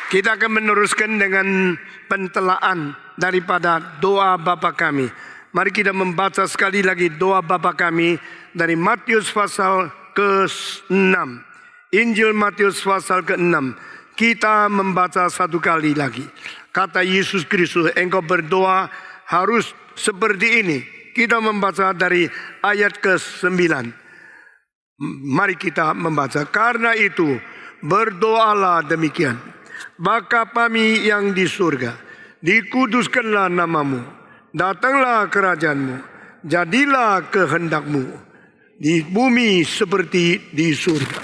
Kita akan meneruskan dengan pentelaan daripada doa Bapa kami. Mari kita membaca sekali lagi doa Bapa kami dari Matius pasal ke-6. Injil Matius pasal ke-6. Kita membaca satu kali lagi. Kata Yesus Kristus, engkau berdoa harus seperti ini. Kita membaca dari ayat ke-9. Mari kita membaca. Karena itu berdoalah demikian. Bapa kami yang di surga, dikuduskanlah namamu, datanglah kerajaanmu, jadilah kehendakmu di bumi seperti di surga.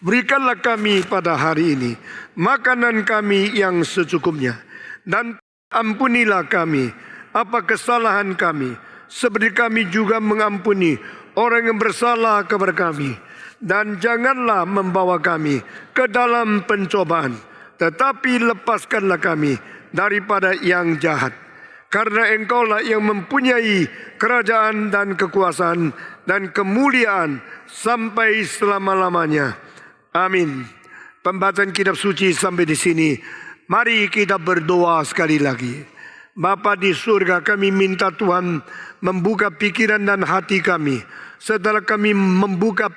Berikanlah kami pada hari ini makanan kami yang secukupnya, dan ampunilah kami apa kesalahan kami, seperti kami juga mengampuni orang yang bersalah kepada kami. Dan janganlah membawa kami ke dalam pencobaan, tetapi lepaskanlah kami daripada yang jahat. Karena engkaulah yang mempunyai kerajaan dan kekuasaan dan kemuliaan sampai selama-lamanya. Amin. Pembacaan kitab suci sampai di sini. Mari kita berdoa sekali lagi. Bapa di surga, kami minta Tuhan membuka pikiran dan hati kami. Setelah kami membuka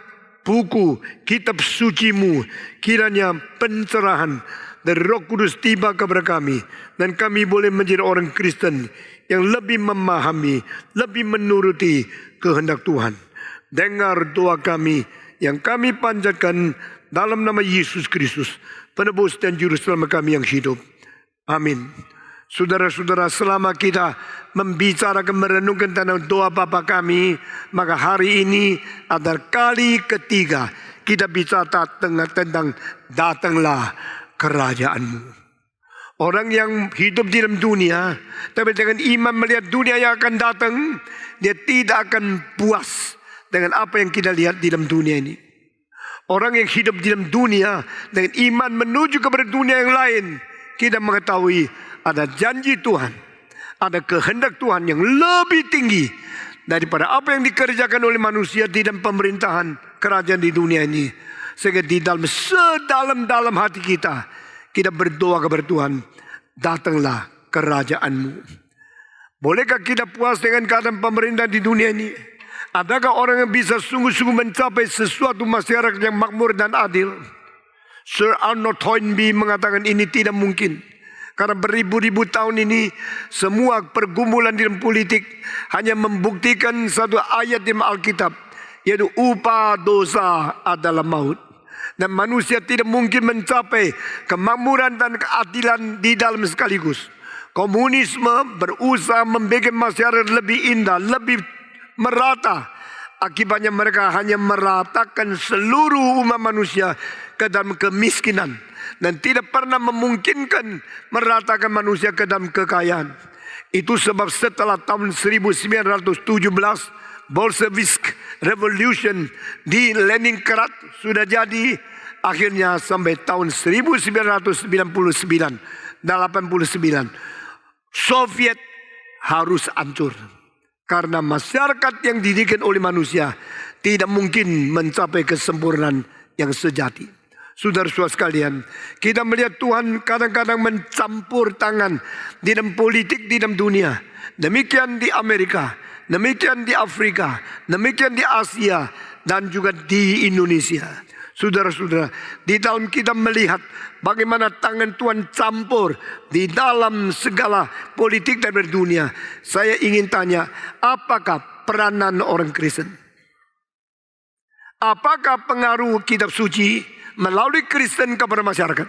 buku kitab suci-Mu, kiranya pencerahan dari Roh Kudus tiba kepada kami, dan kami boleh menjadi orang Kristen yang lebih memahami, lebih menuruti kehendak Tuhan. Dengar doa kami yang kami panjatkan dalam nama Yesus Kristus, penebus dan juru selamat kami yang hidup. Amin. Saudara-saudara, selama kita membicarakan, merenungkan tentang doa Bapa kami, maka hari ini adalah kali ketiga kita bicara tentang datanglah kerajaanmu. Orang yang hidup di dalam dunia, tapi dengan iman melihat dunia yang akan datang, dia tidak akan puas dengan apa yang kita lihat di dalam dunia ini. Orang yang hidup di dalam dunia dengan iman menuju kepada dunia yang lain, kita mengetahui ada janji Tuhan, ada kehendak Tuhan yang lebih tinggi daripada apa yang dikerjakan oleh manusia di dalam pemerintahan kerajaan di dunia ini. Sehingga di dalam sedalam-dalam hati kita, kita berdoa kepada Tuhan, datanglah kerajaanmu. Bolehkah kita puas dengan keadaan pemerintahan di dunia ini? Adakah orang yang bisa sungguh-sungguh mencapai sesuatu masyarakat yang makmur dan adil? Sir Arnold Toynbee mengatakan ini tidak mungkin. Karena beribu-ribu tahun ini semua pergumulan di dalam politik hanya membuktikan satu ayat di Alkitab, yaitu upah dosa adalah maut. Dan manusia tidak mungkin mencapai kemakmuran dan keadilan di dalam sekaligus. Komunisme berusaha membuat masyarakat lebih indah, lebih merata. Akibatnya mereka hanya meratakan seluruh umat manusia ke dalam kemiskinan, dan tidak pernah memungkinkan meratakan manusia ke dalam kekayaan. Itu sebab setelah tahun 1917 Bolshevik Revolution di Leningrad sudah jadi, akhirnya sampai tahun 1989 Soviet harus hancur. Karena masyarakat yang dididik oleh manusia tidak mungkin mencapai kesempurnaan yang sejati. Saudara-saudara sekalian, kita melihat Tuhan kadang-kadang mencampur tangan di dalam politik di dalam dunia. Demikian di Amerika, demikian di Afrika, demikian di Asia, dan juga di Indonesia. Saudara-saudara, di dalam kita melihat bagaimana tangan Tuhan campur di dalam segala politik dari dunia. Saya ingin tanya, apakah peranan orang Kristen? Apakah pengaruh kitab suci melalui Kristen kepada masyarakat?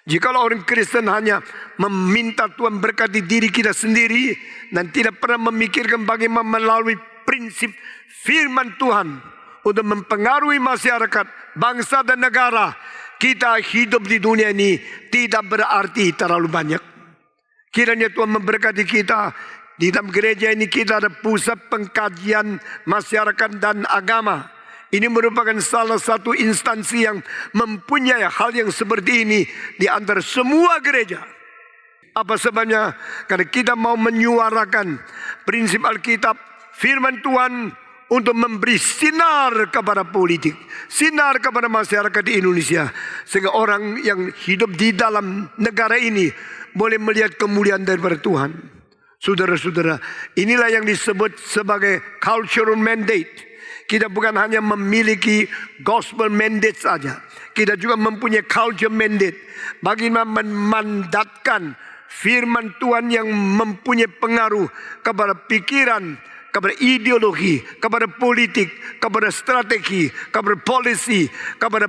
Jikalau orang Kristen hanya meminta Tuhan berkati diri kita sendiri dan tidak pernah memikirkan bagaimana melalui prinsip firman Tuhan untuk mempengaruhi masyarakat, bangsa dan negara, kita hidup di dunia ini tidak berarti terlalu banyak. Kiranya Tuhan memberkati kita. Di dalam gereja ini kita ada pusat pengkajian masyarakat dan agama. Ini merupakan salah satu instansi yang mempunyai hal yang seperti ini di antara semua gereja. Apa sebabnya? Karena kita mau menyuarakan prinsip Alkitab, firman Tuhan untuk memberi sinar kepada politik, sinar kepada masyarakat di Indonesia, sehingga orang yang hidup di dalam negara ini boleh melihat kemuliaan daripada Tuhan. Saudara-saudara, inilah yang disebut sebagai cultural mandate. Kita bukan hanya memiliki gospel mandate saja, kita juga mempunyai culture mandate. Bagaimana memandatkan firman Tuhan yang mempunyai pengaruh kepada pikiran, kepada ideologi, kepada politik, kepada strategi, kepada polisi, kepada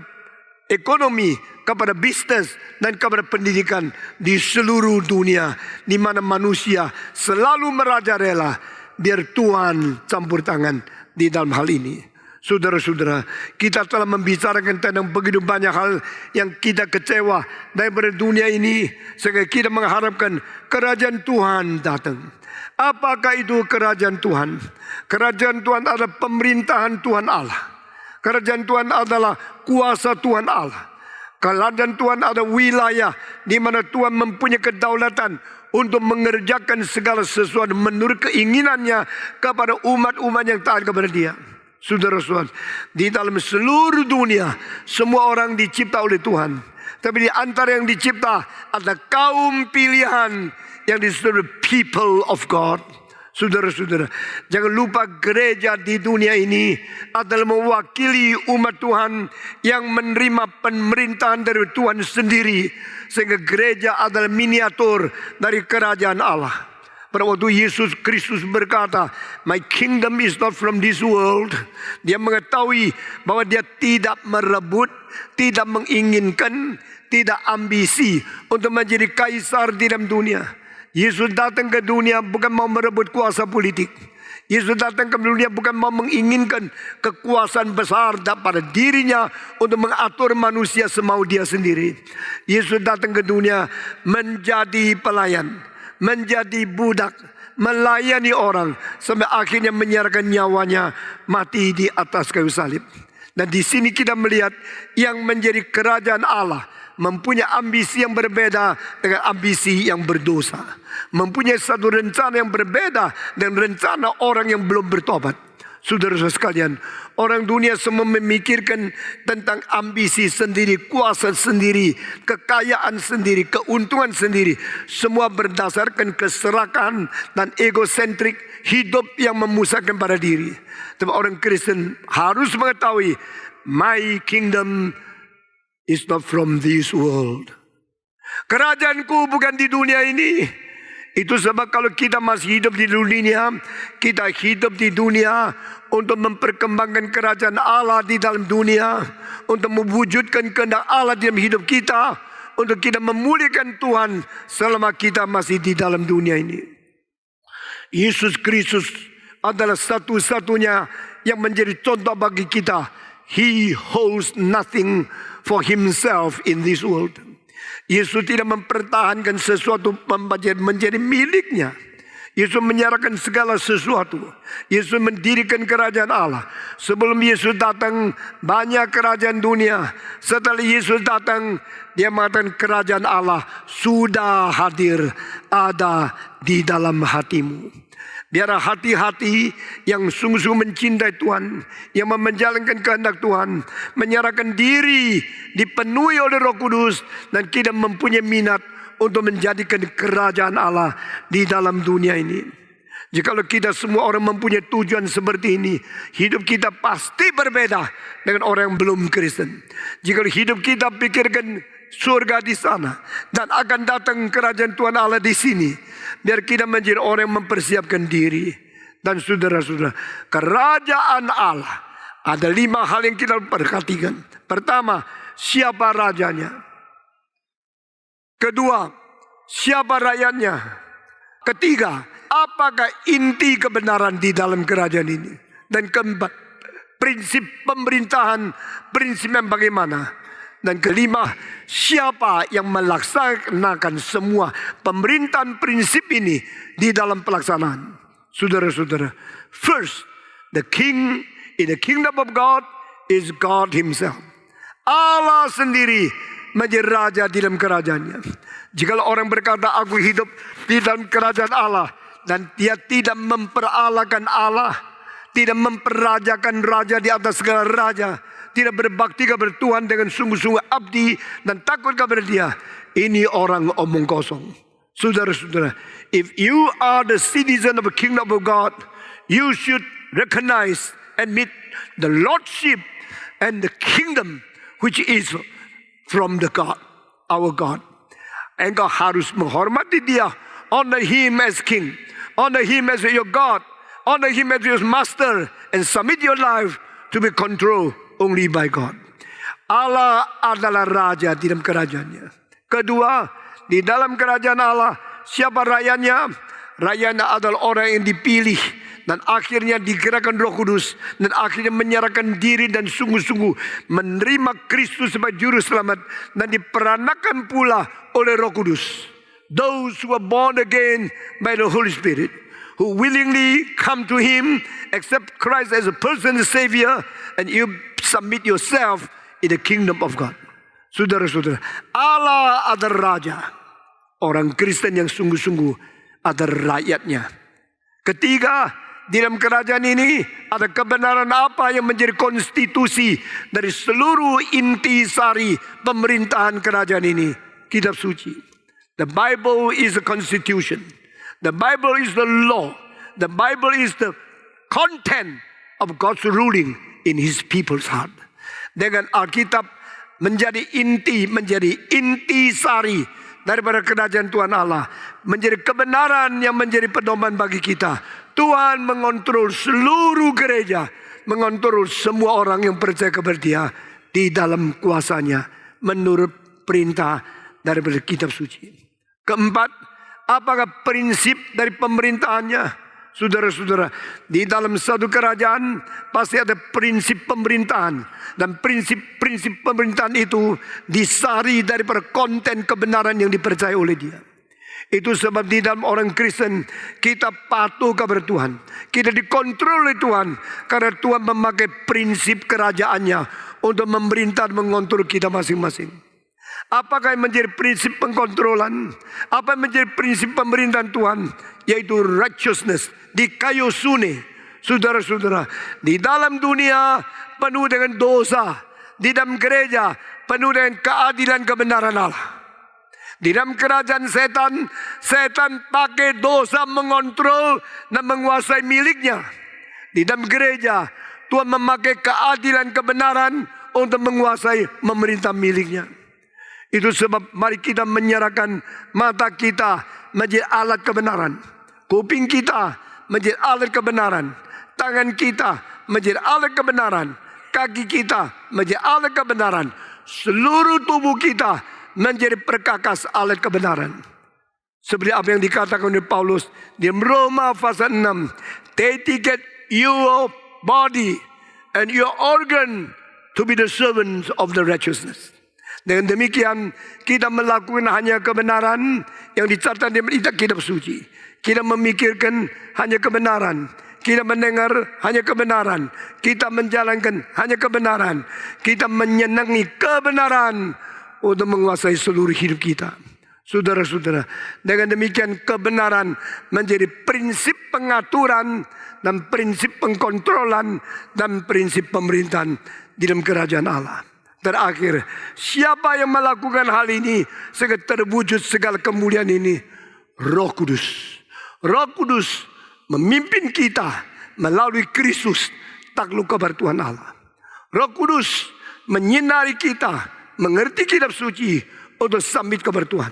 ekonomi, kepada bisnis, dan kepada pendidikan di seluruh dunia, di mana manusia selalu merajalela biar Tuhan campur tangan di dalam hal ini. Saudara-saudara, kita telah membicarakan tentang begitu banyak hal yang kita kecewa daripada dunia ini, sehingga kita mengharapkan kerajaan Tuhan datang. Apakah itu kerajaan Tuhan? Kerajaan Tuhan adalah pemerintahan Tuhan Allah. Kerajaan Tuhan adalah kuasa Tuhan Allah. Kerajaan Tuhan adalah wilayah di mana Tuhan mempunyai kedaulatan untuk mengerjakan segala sesuatu menurut keinginannya kepada umat-umat yang taat kepada Dia. Saudara-saudara, di dalam seluruh dunia semua orang dicipta oleh Tuhan. Tapi di antara yang dicipta ada kaum pilihan yang disebut people of God. Saudara-saudara, jangan lupa gereja di dunia ini adalah mewakili umat Tuhan yang menerima pemerintahan dari Tuhan sendiri. Sehingga gereja adalah miniatur dari kerajaan Allah. Pada waktu Yesus Kristus berkata, "My kingdom is not from this world." Dia mengetahui bahwa dia tidak merebut, tidak menginginkan, tidak ambisi untuk menjadi kaisar di dalam dunia. Yesus datang ke dunia bukan mau merebut kuasa politik. Yesus datang ke dunia bukan mau menginginkan kekuasaan besar pada dirinya untuk mengatur manusia semau dia sendiri. Yesus datang ke dunia menjadi pelayan, menjadi budak, melayani orang sampai akhirnya menyerahkan nyawanya mati di atas kayu salib. Dan di sini kita melihat yang menjadi kerajaan Allah mempunyai ambisi yang berbeda dengan ambisi yang berdosa. Mempunyai satu rencana yang berbeda dengan rencana orang yang belum bertobat. Saudara-saudara sekalian, orang dunia semua memikirkan tentang ambisi sendiri, kuasa sendiri, kekayaan sendiri, keuntungan sendiri. Semua berdasarkan keserakan dan egosentrik, hidup yang memusahkan pada diri. Tapi orang Kristen harus mengetahui, my kingdom is not from this world. Kerajaanku bukan di dunia ini. Itu sebab kalau kita masih hidup di dunia, kita hidup di dunia untuk memperkembangkan kerajaan Allah di dalam dunia, untuk mewujudkan kehendak Allah dalam hidup kita, untuk kita memuliakan Tuhan selama kita masih di dalam dunia ini. Yesus Kristus adalah satu-satunya yang menjadi contoh bagi kita. He holds nothing for himself in this world. Yesus tidak mempertahankan sesuatu menjadi miliknya. Yesus menyerahkan segala sesuatu. Yesus mendirikan kerajaan Allah. Sebelum Yesus datang, banyak kerajaan dunia. Setelah Yesus datang, dia mengatakan kerajaan Allah sudah hadir, ada di dalam hatimu. Biarlah hati-hati yang sungguh-sungguh mencintai Tuhan, yang menjalankan kehendak Tuhan, menyerahkan diri, dipenuhi oleh Roh Kudus, dan kita mempunyai minat untuk menjadikan kerajaan Allah di dalam dunia ini. Jikalau kita semua orang mempunyai tujuan seperti ini, hidup kita pasti berbeda dengan orang yang belum Kristen. Jikalau hidup kita pikirkan surga di sana dan akan datang kerajaan Tuhan Allah di sini, biar kita menjadi orang yang mempersiapkan diri. Dan saudara-saudara, kerajaan Allah ada 5 hal yang kita perhatikan. Pertama, siapa rajanya? Kedua, siapa rakyatnya? Ketiga, apakah inti kebenaran di dalam kerajaan ini? Dan keempat, prinsip pemerintahan, prinsip yang bagaimana? Dan kelima, siapa yang melaksanakan semua pemerintahan prinsip ini di dalam pelaksanaan? Saudara-saudara, first, the king in the kingdom of God is God himself. Allah sendiri menjadi raja di dalam kerajaannya. Jika orang berkata, aku hidup di dalam kerajaan Allah, dan dia tidak memperalahkan Allah, tidak memperajakan raja di atas segala raja, tidak berbakti kepada Tuhan dengan sungguh-sungguh abdi dan takut kepada Dia, ini orang omong kosong. Saudara-saudara, if you are the citizen of the kingdom of God, you should recognize and meet the lordship and the kingdom which is from the God, our God. Engkau harus menghormati Dia, honor Him as King, honor Him as your God, honor Him as your master, and submit your life to be controlled only by God. Allah adalah raja di dalam kerajaannya. Kedua, di dalam kerajaan Allah, siapa rakyatnya? Rakyatnya adalah orang yang dipilih dan akhirnya digerakkan Roh Kudus dan akhirnya menyerahkan diri dan sungguh-sungguh menerima Kristus sebagai juru selamat dan diperanakan pula oleh Roh Kudus. Those who are born again by the Holy Spirit, who willingly come to Him, accept Christ as a personal Savior, and you submit yourself in the kingdom of God. Saudara-saudara, Allah adalah Raja. Orang Kristen yang sungguh-sungguh adalah rakyatnya. Ketiga, di dalam kerajaan ini ada kebenaran apa yang menjadi konstitusi dari seluruh intisari pemerintahan kerajaan ini? Kitab suci. The Bible is the constitution. The Bible is the law. The Bible is the content of God's ruling in His people's heart. Dengan Alkitab menjadi intisari daripada kerajaan Tuhan Allah, menjadi kebenaran yang menjadi pedoman bagi kita. Tuhan mengontrol seluruh gereja, mengontrol semua orang yang percaya kepada Dia di dalam kuasanya menurut perintah daripada kitab suci. Keempat, apakah prinsip dari pemerintahannya? Saudara-saudara, di dalam satu kerajaan pasti ada prinsip pemerintahan. Dan prinsip-prinsip pemerintahan itu disari daripada konten kebenaran yang dipercaya oleh Dia. Itu sebab di dalam orang Kristen kita patuh kepada Tuhan. Kita dikontrol oleh Tuhan karena Tuhan memakai prinsip kerajaannya untuk memerintah dan mengontrol kita masing-masing. Apakah yang menjadi prinsip pengkontrolan? Apa yang menjadi prinsip pemerintahan Tuhan? Yaitu righteousness, dikayosune. Saudara-saudara, di dalam dunia penuh dengan dosa, di dalam gereja penuh dengan keadilan kebenaran Allah. Di dalam kerajaan setan, setan pakai dosa mengontrol dan menguasai miliknya. Di dalam gereja, Tuhan memakai keadilan kebenaran untuk menguasai memerintah miliknya. Itu sebab mari kita menyerahkan mata kita menjadi alat kebenaran, kuping kita menjadi alat kebenaran, tangan kita menjadi alat kebenaran, kaki kita menjadi alat kebenaran, seluruh tubuh kita menjadi perkakas alat kebenaran. Seperti apa yang dikatakan oleh Paulus di Roma pasal 6, dedicate your body and your organ to be the servants of the righteousness. Dengan demikian kita melakukan hanya kebenaran yang dicatat di kitab suci. Kita memikirkan hanya kebenaran. Kita mendengar hanya kebenaran. Kita menjalankan hanya kebenaran. Kita menyenangi kebenaran untuk menguasai seluruh hidup kita. Saudara-saudara, dengan demikian kebenaran menjadi prinsip pengaturan dan prinsip pengkontrolan dan prinsip pemerintahan di dalam kerajaan Allah. Terakhir, siapa yang melakukan hal ini sehingga terwujud segala kemuliaan ini? Roh Kudus. Roh Kudus memimpin kita melalui Kristus takluk kepada Tuhan Allah. Roh Kudus menyinari kita, mengerti kitab suci untuk submit kepada Tuhan.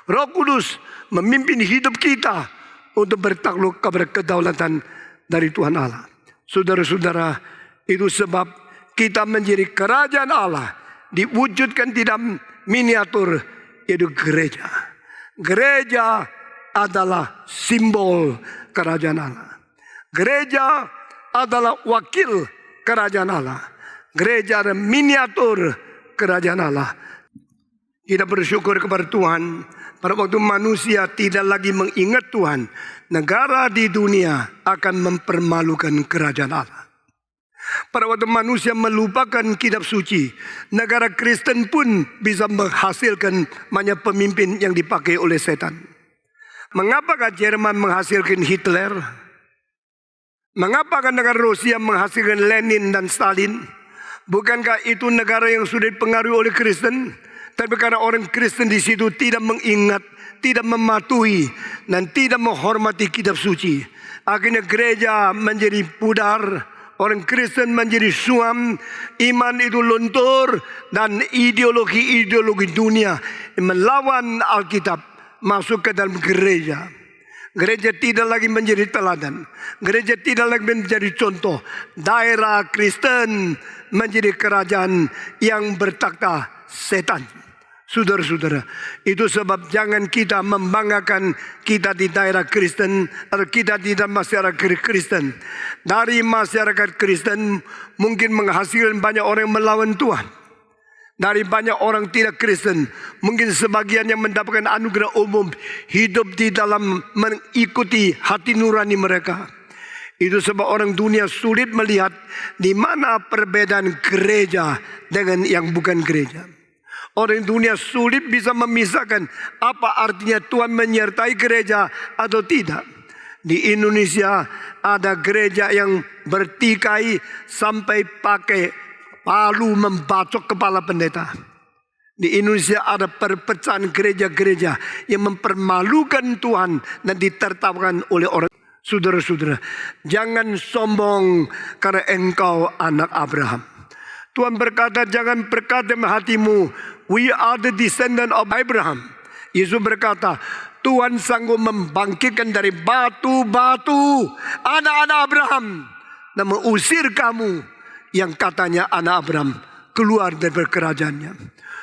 Roh Kudus memimpin hidup kita untuk bertakluk kepada kedaulatan dari Tuhan Allah. Saudara-saudara, itu sebab kita menjadi kerajaan Allah, diwujudkan di dalam miniatur, yaitu gereja. Gereja adalah simbol kerajaan Allah. Gereja adalah wakil kerajaan Allah. Gereja adalah miniatur kerajaan Allah. Kita bersyukur kepada Tuhan, pada waktu manusia tidak lagi mengingat Tuhan, negara di dunia akan mempermalukan kerajaan Allah. Pada waktu manusia melupakan kitab suci, negara Kristen pun bisa menghasilkan banyak pemimpin yang dipakai oleh setan. Mengapakah Jerman menghasilkan Hitler? Mengapa kan negara Rusia menghasilkan Lenin dan Stalin? Bukankah itu negara yang sudah dipengaruhi oleh Kristen? Tapi karena orang Kristen di situ tidak mengingat, tidak mematuhi, dan tidak menghormati kitab suci, akhirnya gereja menjadi pudar, orang Kristen menjadi suam, iman itu luntur, dan ideologi-ideologi dunia melawan Alkitab masuk ke dalam gereja. Gereja tidak lagi menjadi teladan. Gereja tidak lagi menjadi contoh. Daerah Kristen menjadi kerajaan yang bertakhta setan. Saudara-saudara, itu sebab jangan kita membanggakan kita di daerah Kristen atau kita di dalam masyarakat Kristen. Dari masyarakat Kristen mungkin menghasilkan banyak orang yang melawan Tuhan. Dari banyak orang tidak Kristen, mungkin sebagian yang mendapatkan anugerah umum hidup di dalam mengikuti hati nurani mereka. Itu sebab orang dunia sulit melihat di mana perbedaan gereja dengan yang bukan gereja. Orang dunia sulit bisa memisahkan apa artinya Tuhan menyertai gereja atau tidak. Di Indonesia ada gereja yang bertikai sampai pakai palu membacok kepala pendeta. Di Indonesia ada perpecahan gereja-gereja yang mempermalukan Tuhan dan ditertawakan oleh orang. Saudara-saudara, jangan sombong karena engkau anak Abraham. Tuhan berkata, jangan berkata dalam hatimu, we are the descendant of Abraham. Yesus berkata, Tuhan sanggup membangkitkan dari batu-batu anak-anak Abraham dan mengusir kamu yang katanya anak Abraham keluar dari kerajaannya.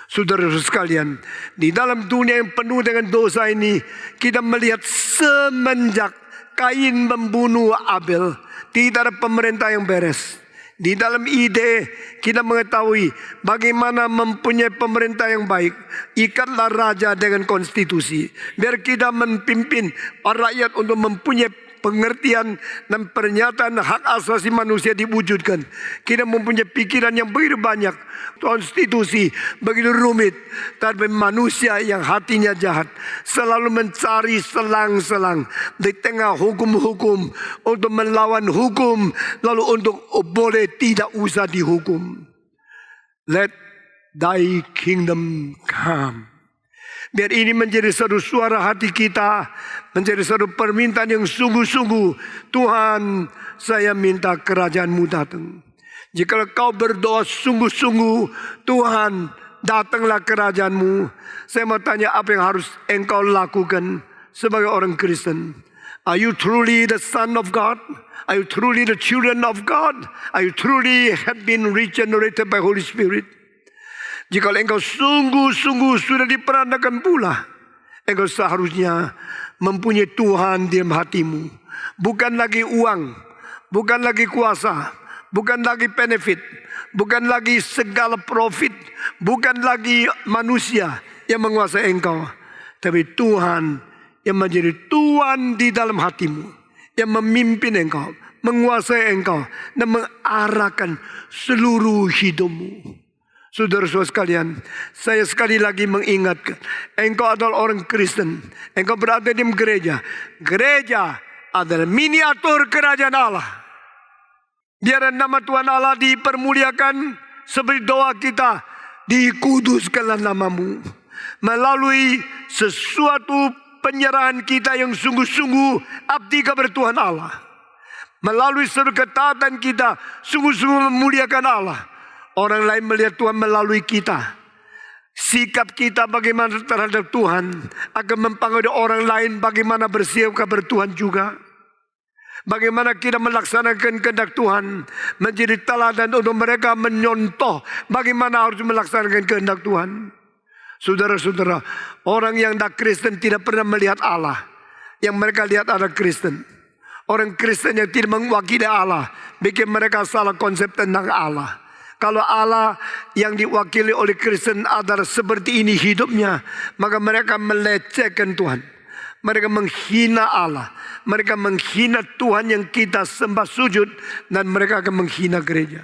Saudara-saudara sekalian, di dalam dunia yang penuh dengan dosa ini, kita melihat semenjak Kain membunuh Abel, tidak ada pemerintah yang beres. Di dalam ide kita mengetahui bagaimana mempunyai pemerintah yang baik. Ikatlah raja dengan konstitusi, biar kita memimpin rakyat untuk mempunyai pengertian dan pernyataan hak asasi manusia diwujudkan. Kita mempunyai pikiran yang begitu banyak, konstitusi begitu rumit, tapi manusia yang hatinya jahat selalu mencari selang-selang di tengah hukum-hukum untuk melawan hukum, lalu untuk boleh tidak usah dihukum. Let thy kingdom come. Biar ini menjadi satu suara hati kita, menjadi satu permintaan yang sungguh-sungguh. Tuhan, saya minta kerajaan-Mu datang. Jika kau berdoa sungguh-sungguh, Tuhan, datanglah kerajaan-Mu. Saya mau tanya, apa yang harus engkau lakukan sebagai orang Kristen? Are you truly the son of God? Are you truly the children of God? Are you truly have been regenerated by Holy Spirit? Jika engkau sungguh-sungguh sudah diperanakan pula, engkau seharusnya mempunyai Tuhan di dalam hatimu. Bukan lagi uang, bukan lagi kuasa, bukan lagi benefit, bukan lagi segala profit, bukan lagi manusia yang menguasai engkau, tapi Tuhan yang menjadi Tuhan di dalam hatimu, yang memimpin engkau, menguasai engkau, dan mengarahkan seluruh hidupmu. Saudara-saudara sekalian, saya sekali lagi mengingatkan, engkau adalah orang Kristen, engkau berada di gereja. Gereja adalah miniatur kerajaan Allah. Biar nama Tuhan Allah dipermuliakan, seperti doa kita, dikuduskanlah namamu. Melalui sesuatu penyerahan kita yang sungguh-sungguh abdi kepada Tuhan Allah. Melalui seluruh ketaatan kita, sungguh-sungguh memuliakan Allah. Orang lain melihat Tuhan melalui kita. Sikap kita bagaimana terhadap Tuhan akan mempengaruhi orang lain bagaimana bersikap kepada Tuhan juga. Bagaimana kita melaksanakan kehendak Tuhan menjadi teladan untuk mereka menyontoh bagaimana harus melaksanakan kehendak Tuhan. Saudara-saudara, orang yang tidak Kristen tidak pernah melihat Allah. Yang mereka lihat adalah Kristen. Orang Kristen yang tidak mewakili Allah bikin mereka salah konsep tentang Allah. Kalau Allah yang diwakili oleh Kristen adalah seperti ini hidupnya, maka mereka melecehkan Tuhan. Mereka menghina Allah. Mereka menghina Tuhan yang kita sembah sujud. Dan mereka akan menghina gereja.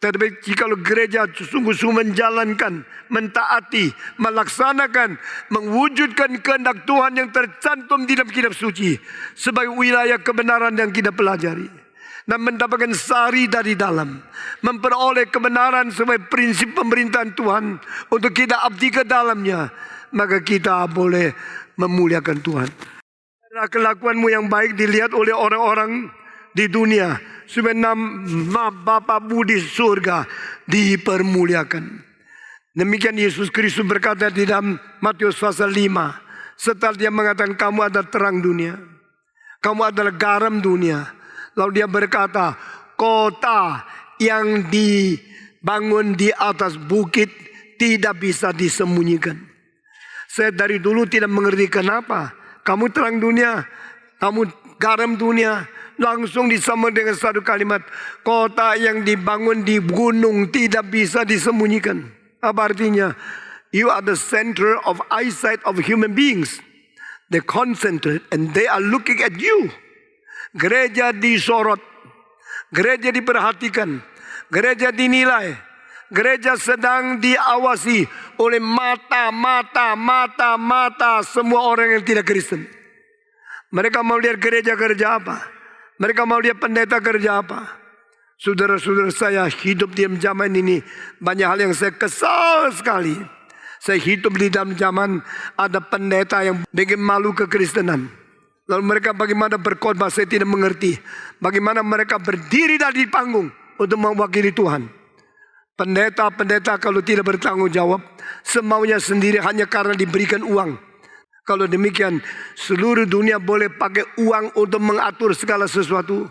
Tetapi jikalau gereja sungguh-sungguh menjalankan, mentaati, melaksanakan, mewujudkan kehendak Tuhan yang tercantum di dalam kitab suci sebagai wilayah kebenaran yang kita pelajari, dan mendapatkan sari dari dalam, memperoleh kebenaran sebagai prinsip pemerintahan Tuhan untuk kita abdi ke dalamnya, maka kita boleh memuliakan Tuhan. Kelakuanmu yang baik dilihat oleh orang-orang di dunia, supaya nama Bapamu di surga dipermuliakan. Demikian Yesus Kristus berkata di dalam Matius pasal 5, setelah dia mengatakan kamu adalah terang dunia, kamu adalah garam dunia. Lalu dia berkata, kota yang dibangun di atas bukit tidak bisa disembunyikan. Saya dari dulu tidak mengerti kenapa kamu terang dunia, kamu garam dunia, langsung disambung dengan satu kalimat, kota yang dibangun di gunung tidak bisa disembunyikan. Apa artinya? You are the center of eyesight of human beings. They concentrate and they are looking at you. Gereja disorot, gereja diperhatikan, gereja dinilai, gereja sedang diawasi oleh mata semua orang yang tidak Kristen. Mereka mau lihat gereja kerja apa, mereka mau lihat pendeta kerja apa. Saudara-saudara saya hidup di zaman ini, banyak hal yang saya kesal sekali. Saya hidup di dalam zaman ada pendeta yang bikin malu kekristenan. Lalu mereka bagaimana berkhotbah saya tidak mengerti. Bagaimana mereka berdiri dari panggung untuk mewakili Tuhan. Pendeta-pendeta kalau tidak bertanggung jawab, semaunya sendiri hanya karena diberikan uang. Kalau demikian, seluruh dunia boleh pakai uang untuk mengatur segala sesuatu.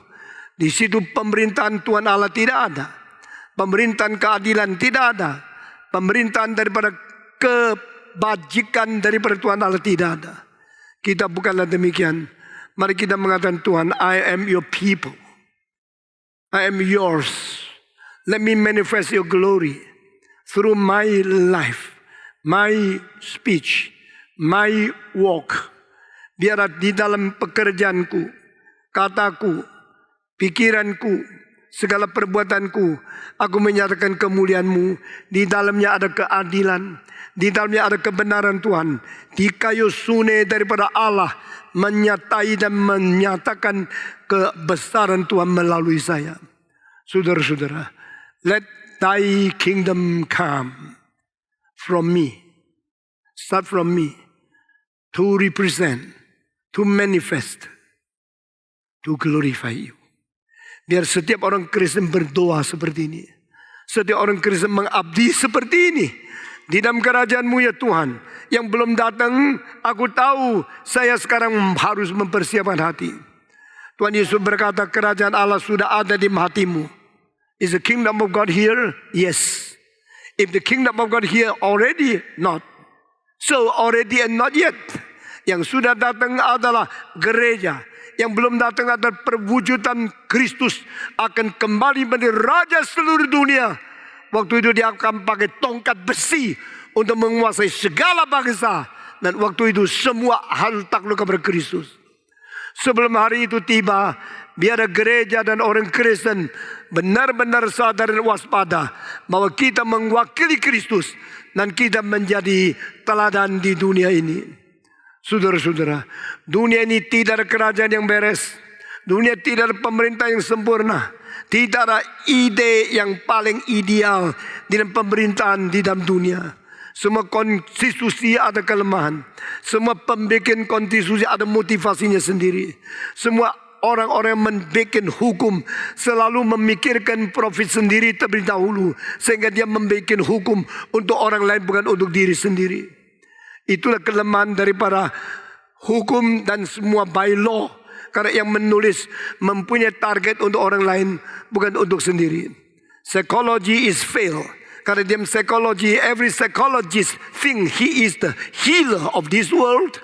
Di situ pemerintahan Tuhan Allah tidak ada. Pemerintahan keadilan tidak ada. Pemerintahan daripada kebajikan daripada Tuhan Allah tidak ada. Kita bukanlah demikian. Mari kita mengatakan, Tuhan, I am your people. I am yours. Let me manifest your glory through my life, my speech, my walk. Biar di dalam pekerjaanku, kataku, pikiranku, segala perbuatanku, aku menyatakan kemuliaan-Mu. Di dalamnya ada keadilan, di dalamnya ada kebenaran Tuhan. Di kayu sune daripada Allah menyatai dan menyatakan kebesaran Tuhan melalui saya. Saudara-saudara, let thy kingdom come from me. Start from me. To represent, to manifest, to glorify you. Biar setiap orang Kristen berdoa seperti ini. Setiap orang Kristen mengabdi seperti ini. Di dalam kerajaan-Mu ya Tuhan, yang belum datang, aku tahu saya sekarang harus mempersiapkan hati. Tuhan Yesus berkata, kerajaan Allah sudah ada di hatimu. Is the kingdom of God here? Yes. If the kingdom of God here already, not. So already and not yet. Yang sudah datang adalah gereja. Yang belum datang adalah perwujudan Kristus akan kembali menjadi raja seluruh dunia. Waktu itu dia akan pakai tongkat besi untuk menguasai segala bangsa. Dan waktu itu semua hal takluk kepada Kristus. Sebelum hari itu tiba, biar gereja dan orang Kristen benar-benar sadar dan waspada bahwa kita mewakili Kristus dan kita menjadi teladan di dunia ini. Saudara-saudara, dunia ini tidak ada kerajaan yang beres. Dunia tidak ada pemerintah yang sempurna. Tidak ada ide yang paling ideal di dalam pemerintahan di dalam dunia. Semua konstitusi ada kelemahan. Semua pembikin konstitusi ada motivasinya sendiri. Semua orang-orang yang membuat hukum selalu memikirkan profit sendiri terlebih dahulu. Sehingga dia membuat hukum untuk orang lain bukan untuk diri sendiri. Itulah kelemahan daripada hukum dan semua bylaw. Karena yang menulis mempunyai target untuk orang lain, bukan untuk sendiri. Psychology is fail. Karena dalam psikologi, every psychologist think he is the healer of this world.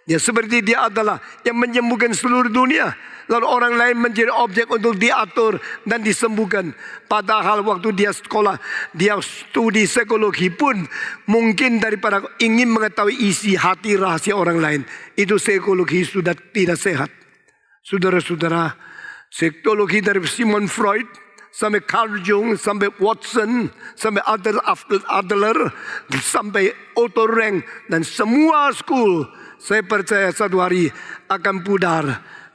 Dia seperti dia adalah yang menyembuhkan seluruh dunia. Lalu orang lain menjadi objek untuk diatur dan disembuhkan. Padahal waktu dia sekolah, dia studi psikologi pun mungkin daripada ingin mengetahui isi hati rahasia orang lain. Itu psikologi sudah tidak sehat. Saudara-saudara, psikologi dari Sigmund Freud sampai Carl Jung, sampai Watson, sampai Adler, sampai Otto Rank, dan semua school, saya percaya satu hari akan pudar.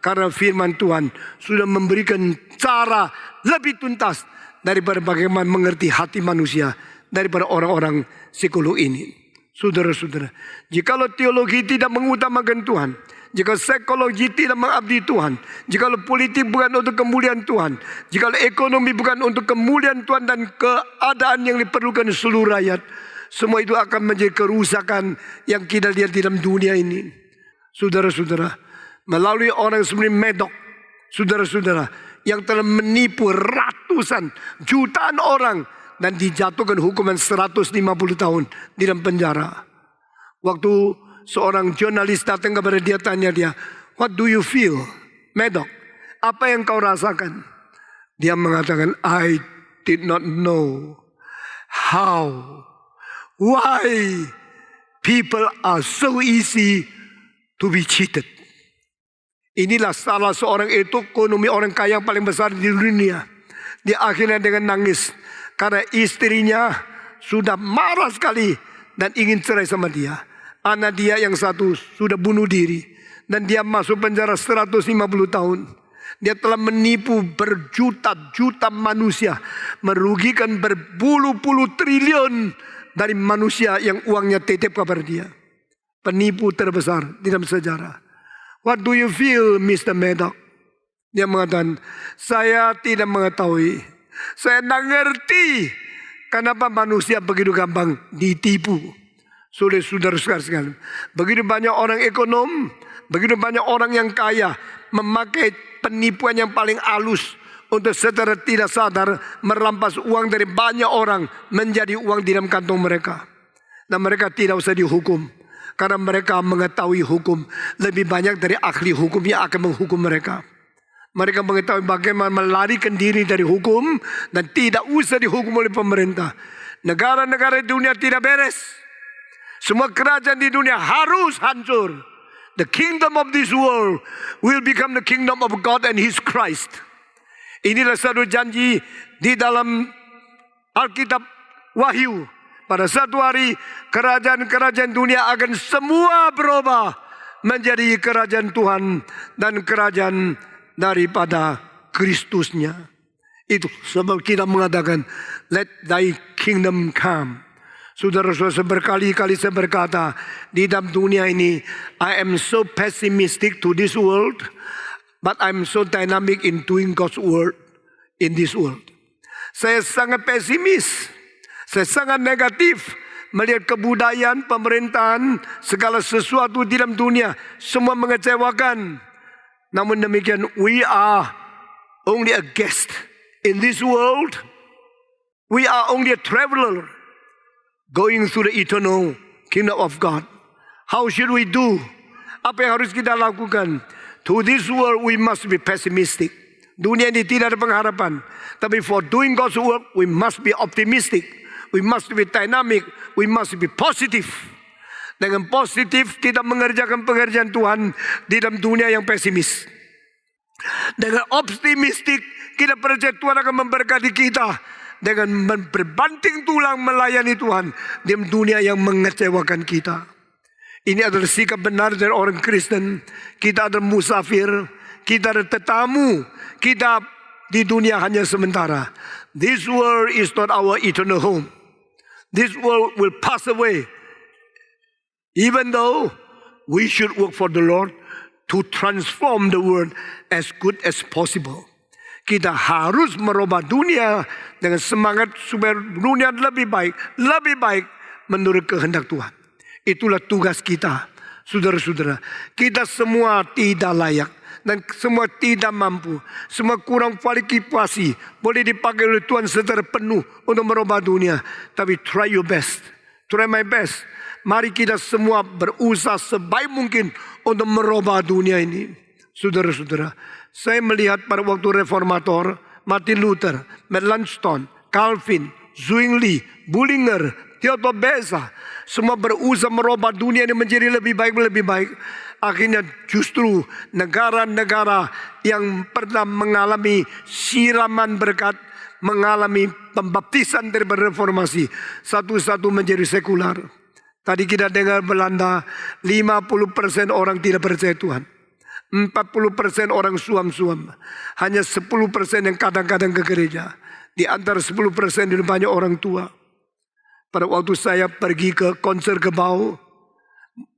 Karena firman Tuhan sudah memberikan cara lebih tuntas daripada bagaimana mengerti hati manusia daripada orang-orang psikolog ini. Saudara-saudara, jikalau teologi tidak mengutamakan Tuhan, jika psikologi tidak mengabdi Tuhan, jikalau politik bukan untuk kemuliaan Tuhan, jikalau ekonomi bukan untuk kemuliaan Tuhan dan keadaan yang diperlukan seluruh rakyat, semua itu akan menjadi kerusakan yang kita lihat di dalam dunia ini. Saudara-saudara, melalui orang seperti Medok, saudara-saudara, yang telah menipu ratusan, jutaan orang dan dijatuhkan hukuman 150 tahun di dalam penjara. Waktu seorang jurnalis datang kepada dia, tanya dia, "What do you feel, Medok? Apa yang kau rasakan?" Dia mengatakan, "I did not know why people are so easy to be cheated." Inilah salah seorang ekonomi orang kaya yang paling besar di dunia. Dia akhirnya dengan nangis karena istrinya sudah marah sekali dan ingin cerai sama dia. Anak dia yang satu sudah bunuh diri dan dia masuk penjara 150 tahun. Dia telah menipu berjuta-juta manusia, merugikan berpuluh-puluh triliun dari manusia yang uangnya titip kepada dia. Penipu terbesar di dalam sejarah. "What do you feel, Mr. Medok?" Dia mengatakan, "Saya tidak mengetahui. Saya tidak ngerti kenapa manusia begitu gampang ditipu." Saudara-saudara sekalian, begitu banyak orang ekonom, begitu banyak orang yang kaya memakai penipuan yang paling halus untuk secara tidak sadar merampas uang dari banyak orang menjadi uang di dalam kantong mereka. Dan mereka tidak usah dihukum. Karena mereka mengetahui hukum lebih banyak dari ahli hukum yang akan menghukum mereka. Mereka mengetahui bagaimana melarikan diri dari hukum dan tidak usah dihukum oleh pemerintah. Negara-negara di dunia tidak beres. Semua kerajaan di dunia harus hancur. The kingdom of this world will become the kingdom of God and His Christ. Inilah satu janji di dalam Alkitab Wahyu. Pada satu hari kerajaan-kerajaan dunia akan semua berubah menjadi kerajaan Tuhan dan kerajaan daripada Kristusnya. Itu sebab kita mengatakan, "Let thy kingdom come." Saudara-saudara, berkali-kali saya berkata, di dalam dunia ini, I am so pessimistic to this world, but I'm so dynamic in doing God's word in this world. Saya sangat pesimis. Saya sangat negatif melihat kebudayaan, pemerintahan, segala sesuatu di dalam dunia. Semua mengecewakan. Namun demikian, we are only a guest in this world. We are only a traveler going through the eternal kingdom of God. How should we do? Apa yang harus kita lakukan? To this world we must be pessimistic. Dunia ini tidak ada pengharapan. Tapi for doing God's work, we must be optimistic. We must be dynamic. We must be positive. Dengan positif kita mengerjakan pekerjaan Tuhan di dalam dunia yang pesimis. Dengan optimistik kita percaya Tuhan akan memberkati kita. Dengan berbanting tulang melayani Tuhan di dalam dunia yang mengecewakan kita. Ini adalah sikap benar dari orang Kristen. Kita adalah musafir. Kita adalah tetamu. Kita di dunia hanya sementara. This world is not our eternal home. This world will pass away. Even though we should work for the Lord to transform the world as good as possible. Kita harus merubah dunia dengan semangat supaya dunia lebih baik menurut kehendak Tuhan. Itulah tugas kita, saudara-saudara. Kita semua tidak layak dan semua tidak mampu. Semua kurang kualifikasi. Boleh dipakai oleh Tuhan secara penuh untuk merubah dunia. Tapi try your best. Try my best. Mari kita semua berusaha sebaik mungkin untuk merubah dunia ini. Saudara-saudara, saya melihat pada waktu reformator, Martin Luther, Melanchthon, Calvin, Zwingli, Bullinger, Theodor Beza, semua berusaha merubah dunia ini menjadi lebih baik. Akhirnya justru negara-negara yang pernah mengalami siraman berkat, mengalami pembaptisan daripada reformasi. Satu-satu menjadi sekular. Tadi kita dengar Belanda, 50% orang tidak percaya Tuhan. 40% orang suam-suam. Hanya 10% yang kadang-kadang ke gereja. Di antara 10% itu banyak orang tua. Pada waktu saya pergi ke konser Gebau,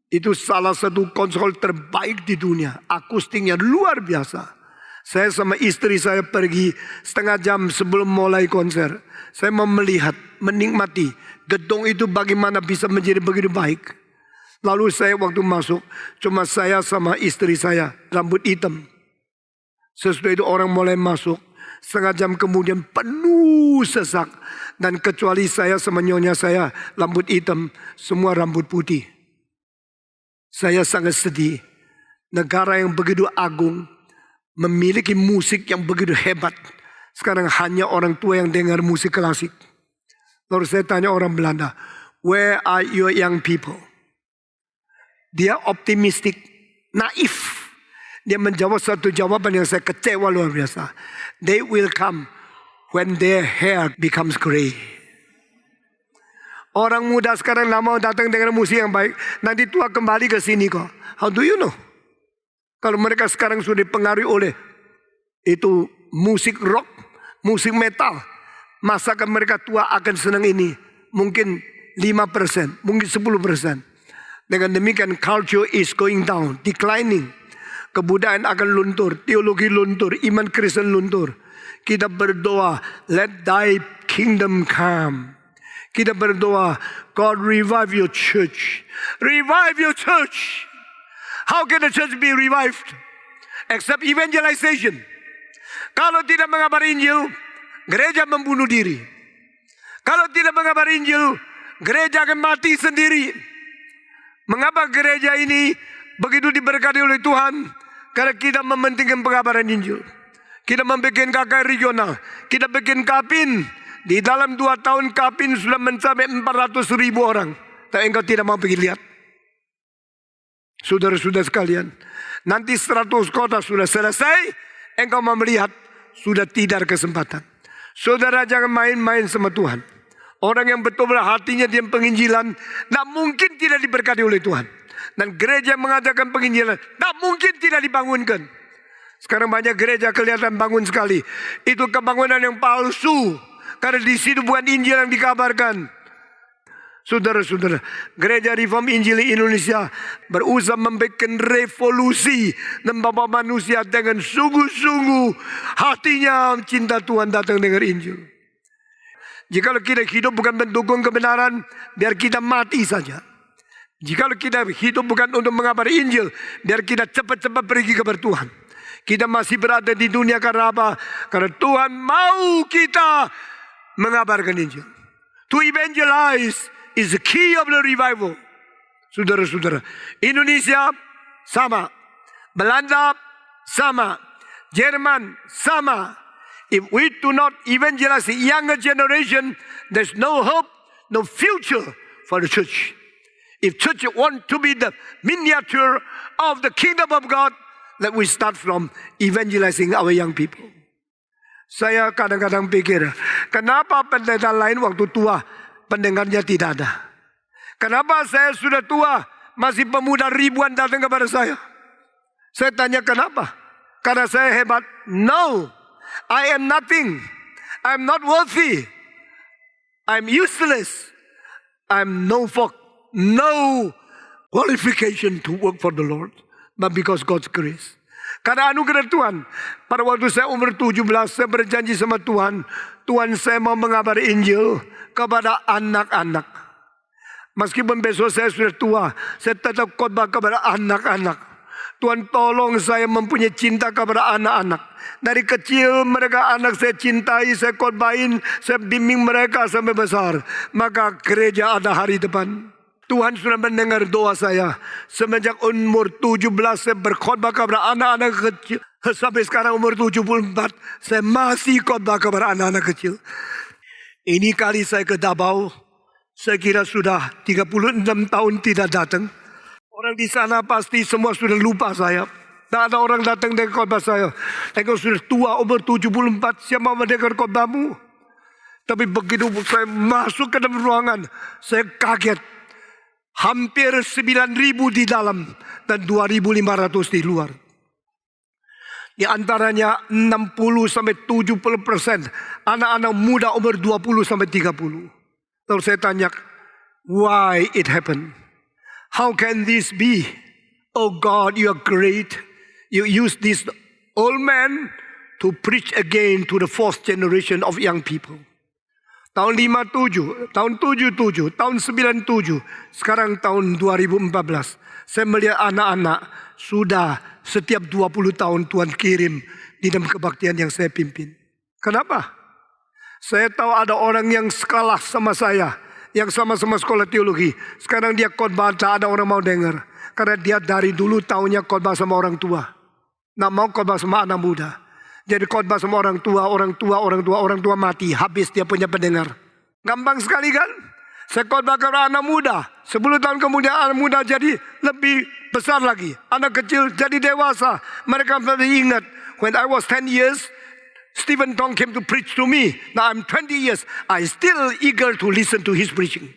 itu salah satu konser terbaik di dunia. Akustiknya luar biasa. Saya sama istri saya pergi setengah jam sebelum mulai konser. Saya mau melihat, menikmati gedung itu bagaimana bisa menjadi begitu baik. Lalu saya waktu masuk, cuma saya sama istri saya, rambut hitam. Sesudah itu orang mulai masuk. Setengah jam kemudian penuh sesak. Dan kecuali saya sama nyonya saya, rambut hitam, semua rambut putih. Saya sangat sedih. Negara yang begitu agung, memiliki musik yang begitu hebat. Sekarang hanya orang tua yang dengar musik klasik. Lalu saya tanya orang Belanda, where are your young people? Dia optimistik, naif. Dia menjawab satu jawaban yang saya kecewa luar biasa. They will come when their hair becomes gray. Orang muda sekarang tidak mau datang dengan musik yang baik. Nanti tua kembali ke sini kok. How do you know? Kalau mereka sekarang sudah dipengaruhi oleh itu musik rock, musik metal, masakan mereka tua akan senang ini? Mungkin 5%, mungkin 10%. Dengan demikian culture is going down, declining. Kebudayaan akan luntur, teologi luntur, iman Kristen luntur. Kita berdoa, let thy kingdom come. Kita berdoa, God revive your church. Revive your church. How can the church be revived? Except evangelization. Kalau tidak mengabari Injil, gereja membunuh diri. Kalau tidak mengabari Injil, gereja akan mati sendiri. Mengapa gereja ini begitu diberkati oleh Tuhan? Karena kita mementingkan pengabaran Injil. Kita membuat KKR regional. Kita bikin Kapin. Di dalam 2 tahun Kapin sudah mencapai 400.000 orang. Tapi engkau tidak mau pergi lihat. Saudara-saudara sekalian, nanti 100 kota sudah selesai, engkau mau melihat, sudah tidak ada kesempatan. Saudara jangan main-main sama Tuhan. Orang yang betul-betul hatinya dia penginjilan, tidak mungkin tidak diberkati oleh Tuhan. Dan gereja yang mengadakan penginjilan, tidak mungkin tidak dibangunkan. Sekarang banyak gereja kelihatan bangun sekali. Itu kebangunan yang palsu. Karena di situ bukan Injil yang dikabarkan. Saudara-saudara, Gereja Reform Injili Indonesia berusaha membuat revolusi dan membawa manusia dengan sungguh-sungguh hatinya cinta Tuhan datang dengan Injil. Jika kita hidup bukan mendukung kebenaran, biar kita mati saja. Jika kita hidup bukan untuk mengabari Injil, biar kita cepat-cepat pergi kepada Tuhan. Kita masih berada di dunia karena apa? Karena Tuhan mau kita mengabarkan Injil. To evangelize is the key of the revival. Saudara-saudara, Indonesia sama, Belanda sama, Jerman sama. If we do not evangelize the younger generation, there's no hope, no future for the church. If church want to be the miniature of the kingdom of God, let we start from evangelizing our young people. Saya kadang-kadang pikir, kenapa pendeta lain waktu tua pendengarnya tidak ada? Kenapa saya sudah tua masih pemuda ribuan datang kepada saya? Saya tanya kenapa? Karena saya hebat? No, I am nothing. I'm not worthy. I'm useless. I'm no qualification to work for the Lord. But because God's grace. Karena anugerah Tuhan. Pada waktu saya umur 17, saya berjanji sama Tuhan. Tuhan, saya mau mengabari Injil kepada anak-anak. Meskipun besok saya sudah tua, saya tetap khotbah kepada anak-anak. Tuhan tolong saya mempunyai cinta kepada anak-anak. Dari kecil mereka anak saya cintai, saya khotbahin, saya bimbing mereka sampai besar. Maka gereja ada hari depan. Tuhan sudah mendengar doa saya. Semenjak umur 17 saya berkhotbah kepada anak-anak kecil. Sampai sekarang umur 74 saya masih khotbah kepada anak-anak kecil. Ini kali saya ke Davao, saya kira sudah 36 tahun tidak datang. Orang di sana pasti semua sudah lupa saya. Tak ada orang datang dengan khotbah saya. Engkau sudah tua umur 74, siapa mau mendengar khotbahmu? Tapi begitu saya masuk ke dalam ruangan, saya kaget. Hampir 9.000 di dalam dan 2.500 di luar. Di antaranya 60-70% anak-anak muda umur 20-30. Lalu saya tanya, why it happened? How can this be? Oh God, you are great. You use this old man to preach again to the fourth generation of young people. Tahun 57, tahun 77, tahun 97, sekarang tahun 2014. Saya melihat anak-anak sudah setiap 20 tahun Tuhan kirim di dalam kebaktian yang saya pimpin. Kenapa? Saya tahu ada orang yang sekolah sama saya, yang sama-sama sekolah teologi. Sekarang dia khotbah, tak ada orang mau dengar. Karena dia dari dulu tahunya khotbah sama orang tua. Nggak mau khotbah sama anak muda. Jadi khotbah sama orang tua mati. Habis dia punya pendengar. Gampang sekali kan? Saya khotbah ke anak muda. 10 tahun kemudian anak muda jadi lebih besar lagi. Anak kecil jadi dewasa. Mereka masih ingat. When I was 10 years, Stephen Tong came to preach to me. Now I'm 20 years. I still eager to listen to his preaching.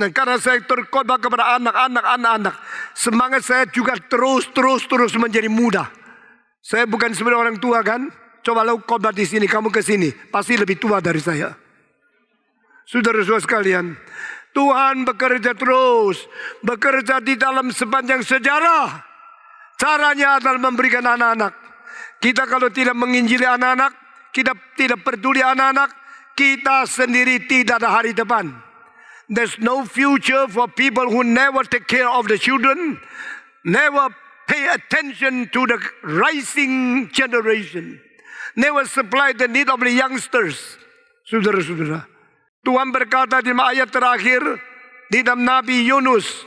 Dan karena saya terkhotbah kepada anak-anak, semangat saya juga terus menjadi muda. Saya bukan sebenarnya orang tua kan? Coba lo khotbah di sini, kamu ke sini, pasti lebih tua dari saya. Saudara-saudara sekalian, Tuhan bekerja terus, bekerja di dalam sepanjang sejarah. Caranya adalah memberikan anak-anak. Kita kalau tidak menginjili anak-anak, kita tidak peduli anak-anak, kita sendiri tidak ada hari depan. There's no future for people who never take care of the children, never pay attention to the rising generation, never supply the need of the youngsters. Saudara-saudara, Tuhan berkata di ayat terakhir di dalam Nabi Yunus,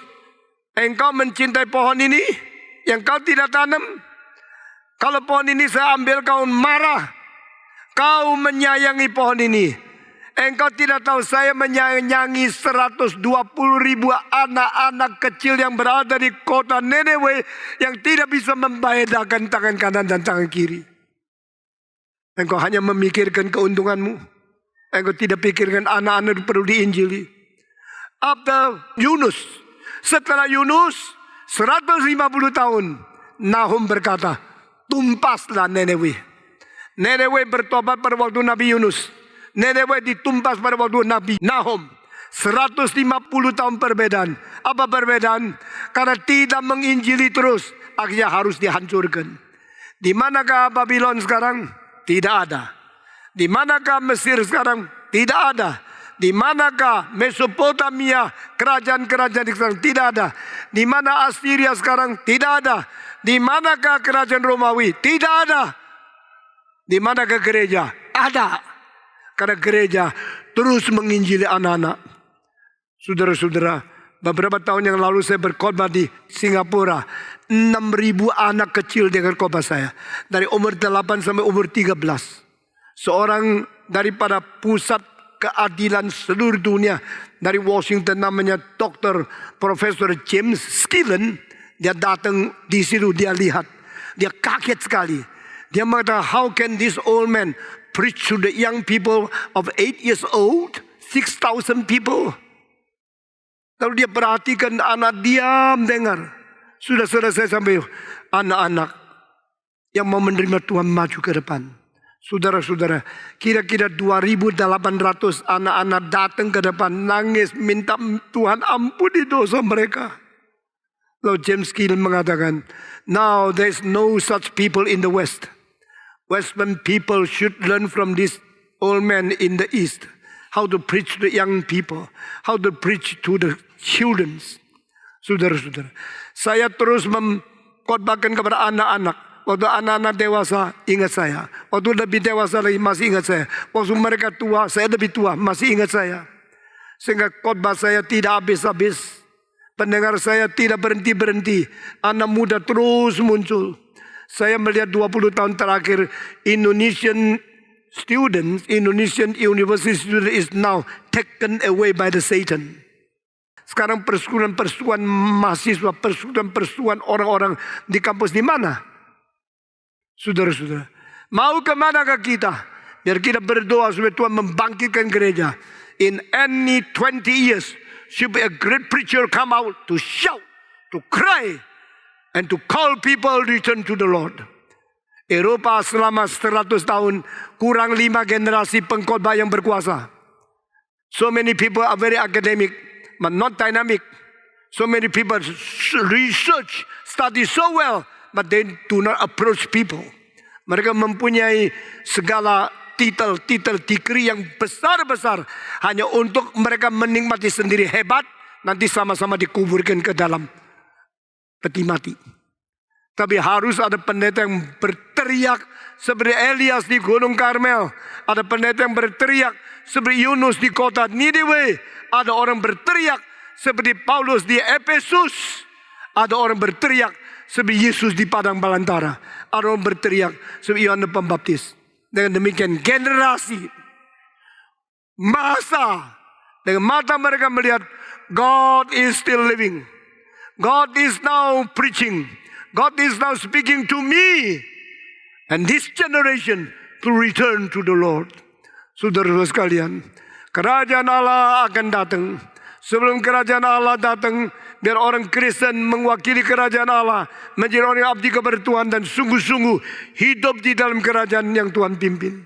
engkau mencintai pohon ini yang kau tidak tanam. Kalau pohon ini saya ambil, kau marah. Kau menyayangi pohon ini. Engkau tidak tahu saya menyayangi 120.000 anak-anak kecil yang berada di kota Nineveh yang tidak bisa membedakan tangan kanan dan tangan kiri. Engkau hanya memikirkan keuntunganmu. Engkau tidak pikirkan anak-anak perlu diinjili. After Yunus, setelah Yunus 150 tahun, Nahum berkata, tumpaslah Nineveh. Nineveh bertobat pada waktu Nabi Yunus. Nineveh ditumpas pada waktu Nabi Nahum. 150 tahun perbedaan. Apa perbedaan? Karena tidak menginjili terus, akhirnya harus dihancurkan. Di manakah Babylon sekarang? Tidak ada. Di manakah Mesir sekarang? Tidak ada. Di manakah Mesopotamia, kerajaan-kerajaan sekarang? Tidak ada. Di mana Assyria sekarang? Tidak ada. Di manakah kerajaan Romawi? Tidak ada. Di manakah gereja? Ada. Karena gereja terus menginjili anak-anak. Saudara-saudara, beberapa tahun yang lalu saya berkhotbah di Singapura. 6.000 anak kecil dengar khotbah saya. Dari umur 8 sampai umur 13. Seorang daripada pusat keadilan seluruh dunia. Dari Washington namanya Dr. Profesor James Skillen. Dia datang di situ, dia lihat. Dia kaget sekali. Dia mengatakan, how can this old man preach to the young people of 8 years old, 6,000 people. Lalu dia perhatikan anak diam dengar. Sudah selesai sampai anak-anak yang mau menerima Tuhan maju ke depan. Saudara-saudara, kira-kira 2.800 anak-anak datang ke depan nangis minta Tuhan ampuni dosa mereka. Lalu James Gill mengatakan, now there is no such people in the West. Western people should learn from this old man in the East. How to preach to the young people. How to preach to the children. Saudara-saudara, saya terus mengkhotbahkan kepada anak-anak. Waktu anak-anak dewasa ingat saya. Waktu lebih dewasa lagi masih ingat saya. Waktu mereka tua, saya lebih tua, masih ingat saya. Sehingga khotbah saya tidak habis-habis. Pendengar saya tidak berhenti-berhenti. Anak muda terus muncul. Saya melihat 20 tahun terakhir Indonesian students, Indonesian university students is now taken away by the Satan. Sekarang persekutuan mahasiswa, persekutuan orang-orang di kampus di mana? Saudara-saudara, mau ke manakah kita? Biar kita berdoa supaya Tuhan membangkitkan gereja. In any 20 years, should be a great preacher come out to shout, to cry, and to call people return to the Lord. Eropa selama 100 tahun, kurang 5 generasi pengkhotbah yang berkuasa. So many people are very academic, but not dynamic. So many people research, study so well, but they do not approach people. Mereka mempunyai segala titel degree yang besar-besar hanya untuk mereka menikmati sendiri hebat, nanti sama-sama dikuburkan ke dalam peti mati. Tapi harus ada pendeta yang berteriak seperti Elias di Gunung Karmel. Ada pendeta yang berteriak seperti Yunus di kota Niniwe. Ada orang berteriak seperti Paulus di Efesus. Ada orang berteriak seperti Yesus di padang belantara. Ada orang berteriak seperti Yohanes Pembaptis. Dengan demikian generasi masa dengan mata mereka melihat God is still living. God is now preaching. God is now speaking to me and this generation to return to the Lord. Saudara-saudara sekalian, kerajaan Allah akan datang. Sebelum kerajaan Allah datang, biar orang Kristen mewakili kerajaan Allah, menjadi orang yang abdi kepada Tuhan dan sungguh-sungguh hidup di dalam kerajaan yang Tuhan pimpin.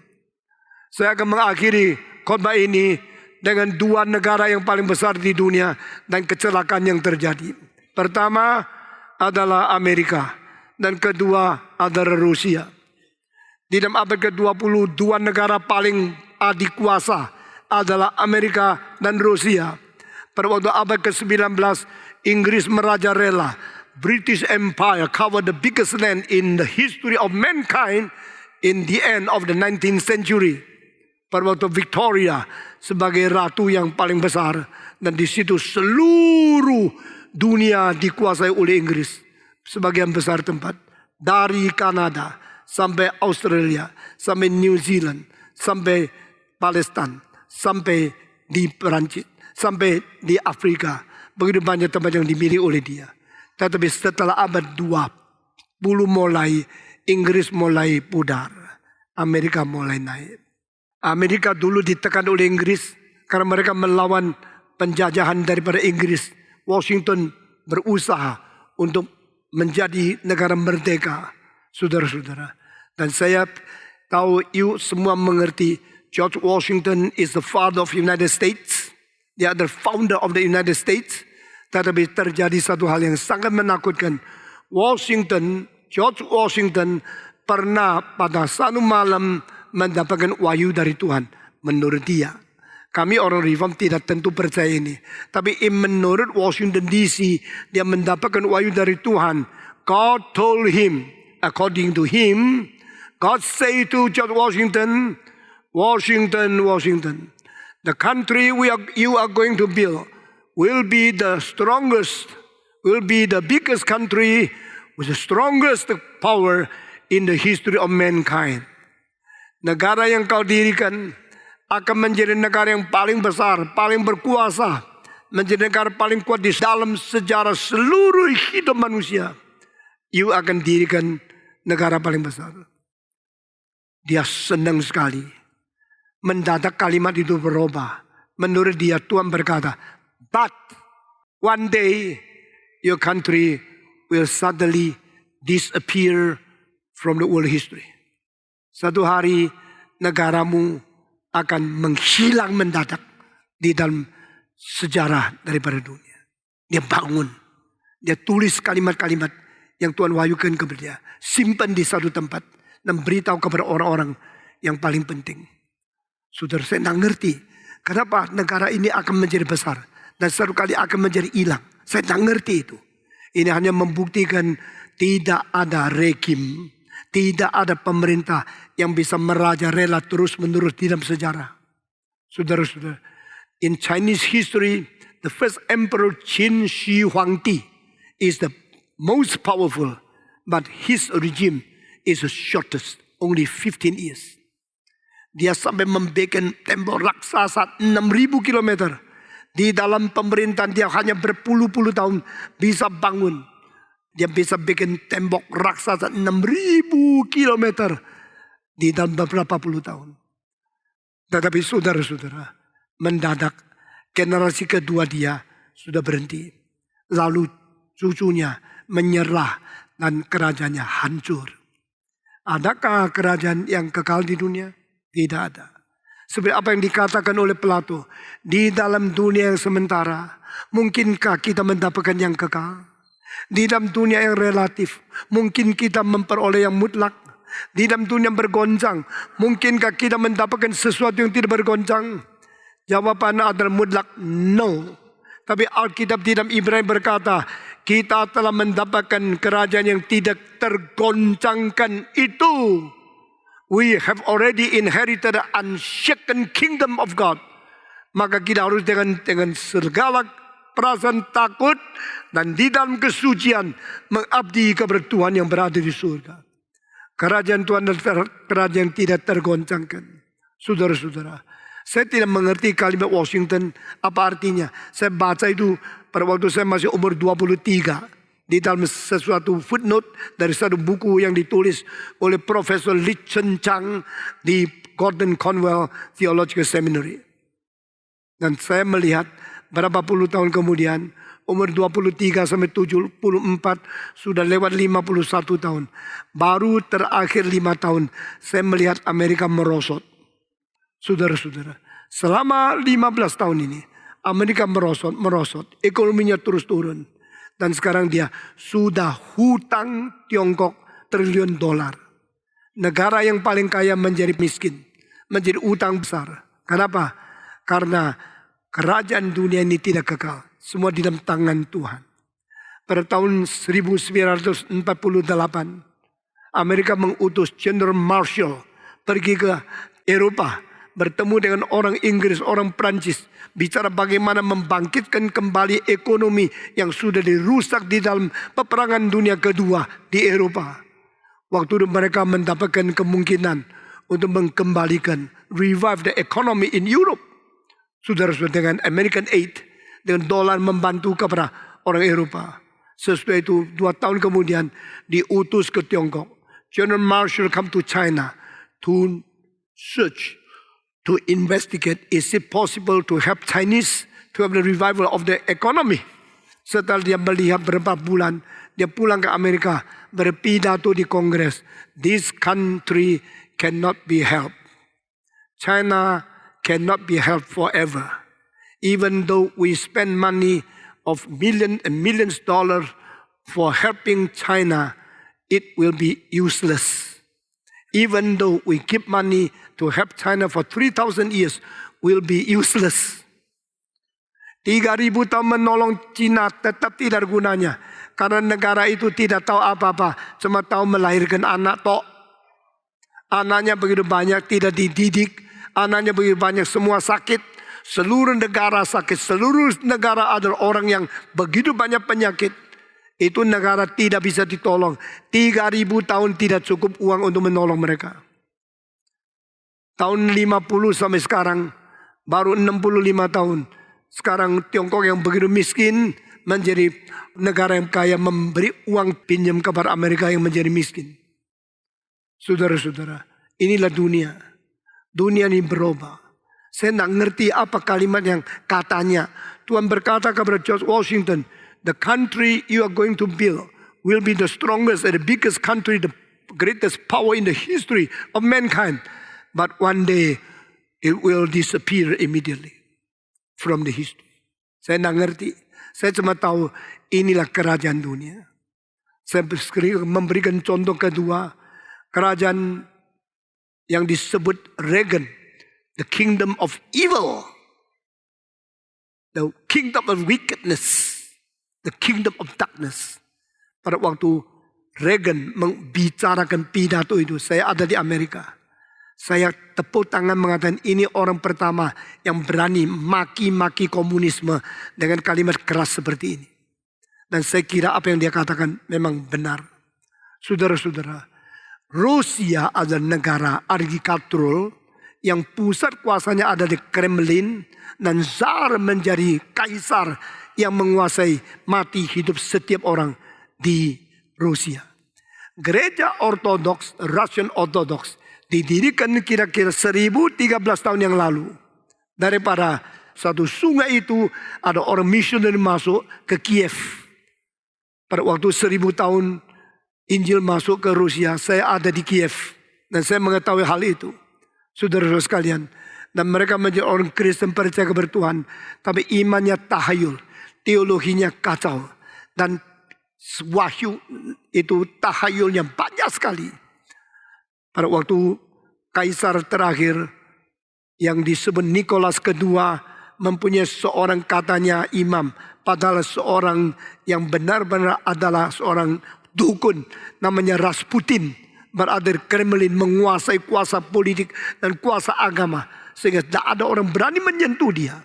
Saya akan mengakhiri khotbah ini dengan 2 negara yang paling besar di dunia dan kecelakaan yang terjadi. Pertama adalah Amerika dan kedua adalah Rusia. Di dalam abad ke-20, 2 negara paling adikuasa adalah Amerika dan Rusia. Pada waktu abad ke-19, Inggris merajalela. British Empire covered the biggest land in the history of mankind in the end of the 19th century. Pada waktu Victoria sebagai ratu yang paling besar. Dan di situ seluruh dunia dikuasai oleh Inggris. Sebagian besar tempat. Dari Kanada sampai Australia, sampai New Zealand, sampai Palestina, sampai di Perancis, sampai di Afrika. Begitu banyak tempat yang dimiliki oleh dia. Tetapi setelah abad 20 mulai, Inggris mulai pudar. Amerika mulai naik. Amerika dulu ditekan oleh Inggris karena mereka melawan penjajahan daripada Inggris. Washington berusaha untuk menjadi negara merdeka, saudara-saudara. Dan saya tahu you semua mengerti George Washington is the father of United States. Dia adalah founder of the United States. Tetapi terjadi satu hal yang sangat menakutkan. George Washington pernah pada satu malam mendapatkan wahyu dari Tuhan. Menurut dia. Kami orang Reform tidak tentu percaya ini. Tapi menurut Washington DC, dia mendapatkan wahyu dari Tuhan. God told him, according to him, God say to George Washington, Washington, the country you are going to build will be the strongest, will be the biggest country with the strongest power in the history of mankind. Negara yang kau dirikan akan menjadi negara yang paling besar, paling berkuasa, menjadi negara paling kuat di dalam sejarah seluruh hidup manusia. You akan dirikan negara paling besar. Dia senang sekali. Mendadak kalimat itu berubah. Menurut dia Tuhan berkata, but one day your country will suddenly disappear from the world history. Satu hari negaramu akan menghilang mendadak di dalam sejarah daripada dunia. Dia bangun. Dia tulis kalimat-kalimat yang Tuhan wahyukan kepada dia. Simpan di satu tempat. Dan beritahu kepada orang-orang yang paling penting. Saudara, saya tidak ngerti. Kenapa negara ini akan menjadi besar. Dan satu kali akan menjadi hilang. Saya tidak ngerti itu. Ini hanya membuktikan tidak ada rejim. Tidak ada pemerintah yang bisa merajalela terus-menerus di dalam sejarah. Saudara-saudara, in Chinese history, the first emperor Qin Shi Huangdi is the most powerful, but his regime is the shortest, only 15 years. Dia sampai membikin tembok raksasa 6.000 kilometer. Di dalam pemerintahan dia hanya berpuluh-puluh tahun bisa bangun. Dia bisa bikin tembok raksasa 6.000 kilometer di dalam beberapa puluh tahun. Tetapi saudara-saudara, mendadak generasi kedua dia sudah berhenti. Lalu cucunya menyerah dan kerajaannya hancur. Adakah kerajaan yang kekal di dunia? Tidak ada. Seperti apa yang dikatakan oleh Plato, di dalam dunia yang sementara, mungkinkah kita mendapatkan yang kekal? Di dalam dunia yang relatif, mungkin kita memperoleh yang mutlak. Di dalam dunia yang bergoncang, mungkinkah kita mendapatkan sesuatu yang tidak bergoncang? Jawabannya adalah mutlak no. Tapi Alkitab di dalam Ibrani berkata, kita telah mendapatkan kerajaan yang tidak tergoncangkan itu. We have already inherited the unshaken kingdom of God. Maka kita harus dengan segala perasaan takut dan di dalam kesucian mengabdi kepada Tuhan yang berada di surga. Kerajaan Tuhan adalah kerajaan yang tidak tergoncangkan. Saudara-saudara, saya tidak mengerti kalimat Washington apa artinya. Saya baca itu pada waktu saya masih umur 23. Di dalam sesuatu footnote dari satu buku yang ditulis oleh Profesor Lee Chen Chang di Gordon Conwell Theological Seminary. Dan saya melihat berapa puluh tahun kemudian, umur 23 sampai 74, sudah lewat 51 tahun. Baru terakhir 5 tahun, saya melihat Amerika merosot. Saudara-saudara, selama 15 tahun ini, Amerika merosot. Ekonominya terus turun. Dan sekarang dia sudah hutang Tiongkok triliun dolar. Negara yang paling kaya menjadi miskin. Menjadi utang besar. Kenapa? Karena kerajaan dunia ini tidak kekal. Semua di dalam tangan Tuhan. Pada tahun 1948, Amerika mengutus General Marshall pergi ke Eropa. Bertemu dengan orang Inggris, orang Prancis. Bicara bagaimana membangkitkan kembali ekonomi yang sudah dirusak di dalam peperangan dunia kedua di Eropa. Waktu itu mereka mendapatkan kemungkinan untuk mengembalikan, revive the economy in Europe. Saudara-saudara, dengan American Aid, dengan dolar membantu kepada orang Eropa. Sesudah itu 2 tahun kemudian diutus ke Tiongkok. General Marshall come to China to search, to investigate, is it possible to help Chinese to have the revival of the economy. Setelah dia melihat beberapa bulan, dia pulang ke Amerika, berpidato di Kongres. This country cannot be helped. China cannot be helped forever. Even though we spend money of millions and millions dollars for helping China, it will be useless. Even though we give money to help China for 3,000 years, will be useless. 3,000 tahun menolong China tetap tidak ada gunanya. Karena negara itu tidak tahu apa-apa. Cuma tahu melahirkan anak tok. Anaknya begitu banyak, tidak dididik. Anaknya begitu banyak, semua sakit. Seluruh negara sakit. Seluruh negara adalah orang yang begitu banyak penyakit. Itu negara tidak bisa ditolong. 3,000 tahun tidak cukup uang untuk menolong mereka. Tahun 50 sampai sekarang, baru 65 tahun. Sekarang Tiongkok yang begitu miskin menjadi negara yang kaya, memberi uang pinjam kepada Amerika yang menjadi miskin. Saudara-saudara, inilah dunia. Dunia ini berubah. Saya tidak ngerti apa kalimat yang katanya. Tuhan berkata kepada George Washington, the country you are going to build will be the strongest and the biggest country, the greatest power in the history of mankind. But one day, it will disappear immediately from the history. Saya tidak ngerti. Saya cuma tahu inilah kerajaan dunia. Saya memberikan contoh kedua. Kerajaan yang disebut Reagan. The kingdom of evil. The kingdom of wickedness. The kingdom of darkness. Pada waktu Reagan membicarakan pidato itu, saya ada di Amerika. Saya tepuk tangan mengatakan ini orang pertama yang berani maki-maki komunisme dengan kalimat keras seperti ini. Dan saya kira apa yang dia katakan memang benar. Saudara-saudara, Rusia adalah negara architectural yang pusat kuasanya ada di Kremlin dan Tsar menjadi kaisar yang menguasai mati hidup setiap orang di Rusia. Gereja Ortodoks, Russian Orthodox, didirikan kira-kira 1013 tahun yang lalu. Daripada satu sungai itu ada orang misioner masuk ke Kiev. Pada waktu 1000 tahun Injil masuk ke Rusia, saya ada di Kiev. Dan saya mengetahui hal itu. Saudara-saudara sekalian. Dan mereka menjadi orang Kristen percaya kepada Tuhan. Tapi imannya tahayul. Teologinya kacau. Dan wahyu itu tahayulnya banyak sekali. Pada waktu kaisar terakhir yang disebut Nikolas II mempunyai seorang katanya imam. Padahal seorang yang benar-benar adalah seorang dukun namanya Rasputin. Berada di Kremlin menguasai kuasa politik dan kuasa agama. Sehingga tidak ada orang berani menyentuh dia.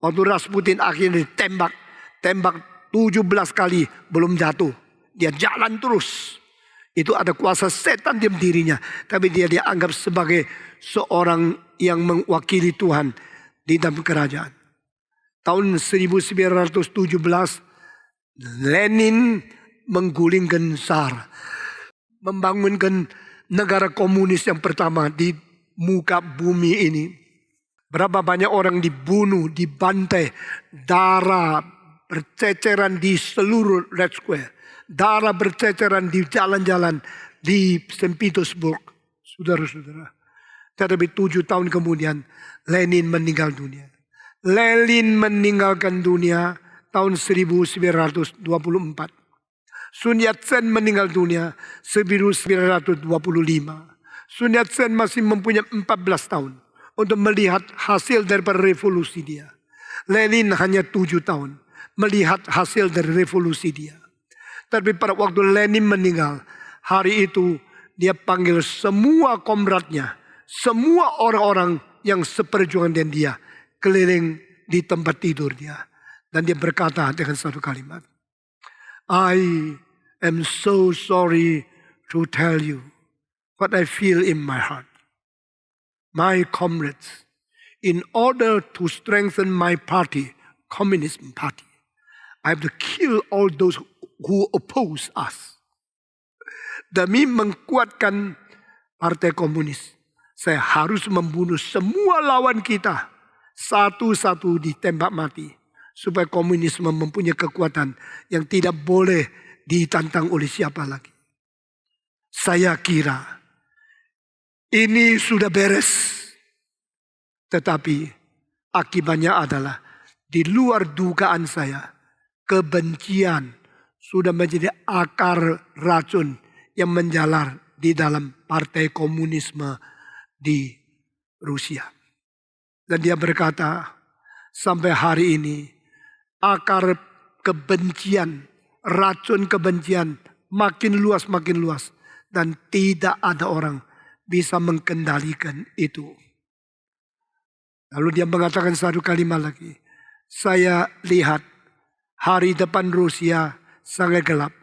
Waktu Rasputin akhirnya ditembak. Tembak 17 kali belum jatuh. Dia jalan terus. Itu ada kuasa setan di dirinya. Tapi dia dianggap sebagai seorang yang mewakili Tuhan di dalam kerajaan. Tahun 1917 Lenin menggulingkan Tsar. Membangunkan negara komunis yang pertama di muka bumi ini. Berapa banyak orang dibunuh, dibantai, darah berceceran di seluruh Red Square. Darah berceceran di jalan-jalan di St. Petersburg. Saudara-saudara. Tetapi 7 tahun kemudian Lenin meninggal dunia. Lenin meninggalkan dunia tahun 1924. Sun Yat-sen meninggal dunia 1925. Sun Yat-sen masih mempunyai 14 tahun untuk melihat hasil daripada revolusi dia. Lenin hanya 7 tahun melihat hasil dari revolusi dia. Tapi pada waktu Lenin meninggal, hari itu dia panggil semua komradnya, semua orang-orang yang seperjuangan dengan dia keliling di tempat tidur dia. Dan dia berkata dengan satu kalimat, I am so sorry to tell you what I feel in my heart. My comrades, in order to strengthen my party, Communist Party, I have to kill all those who oppose us. Demi menguatkan partai komunis, saya harus membunuh semua lawan kita. Satu-satu ditembak mati. Supaya komunisme mempunyai kekuatan yang tidak boleh ditantang oleh siapa lagi. Saya kira ini sudah beres. Tetapi akibatnya adalah di luar dugaan saya, kebencian sudah menjadi akar racun yang menjalar di dalam partai komunisme di Rusia. Dan dia berkata, sampai hari ini akar kebencian, racun kebencian makin luas. Dan tidak ada orang bisa mengendalikan itu. Lalu dia mengatakan satu kalimat lagi. Saya lihat hari depan Rusia sangat gelap.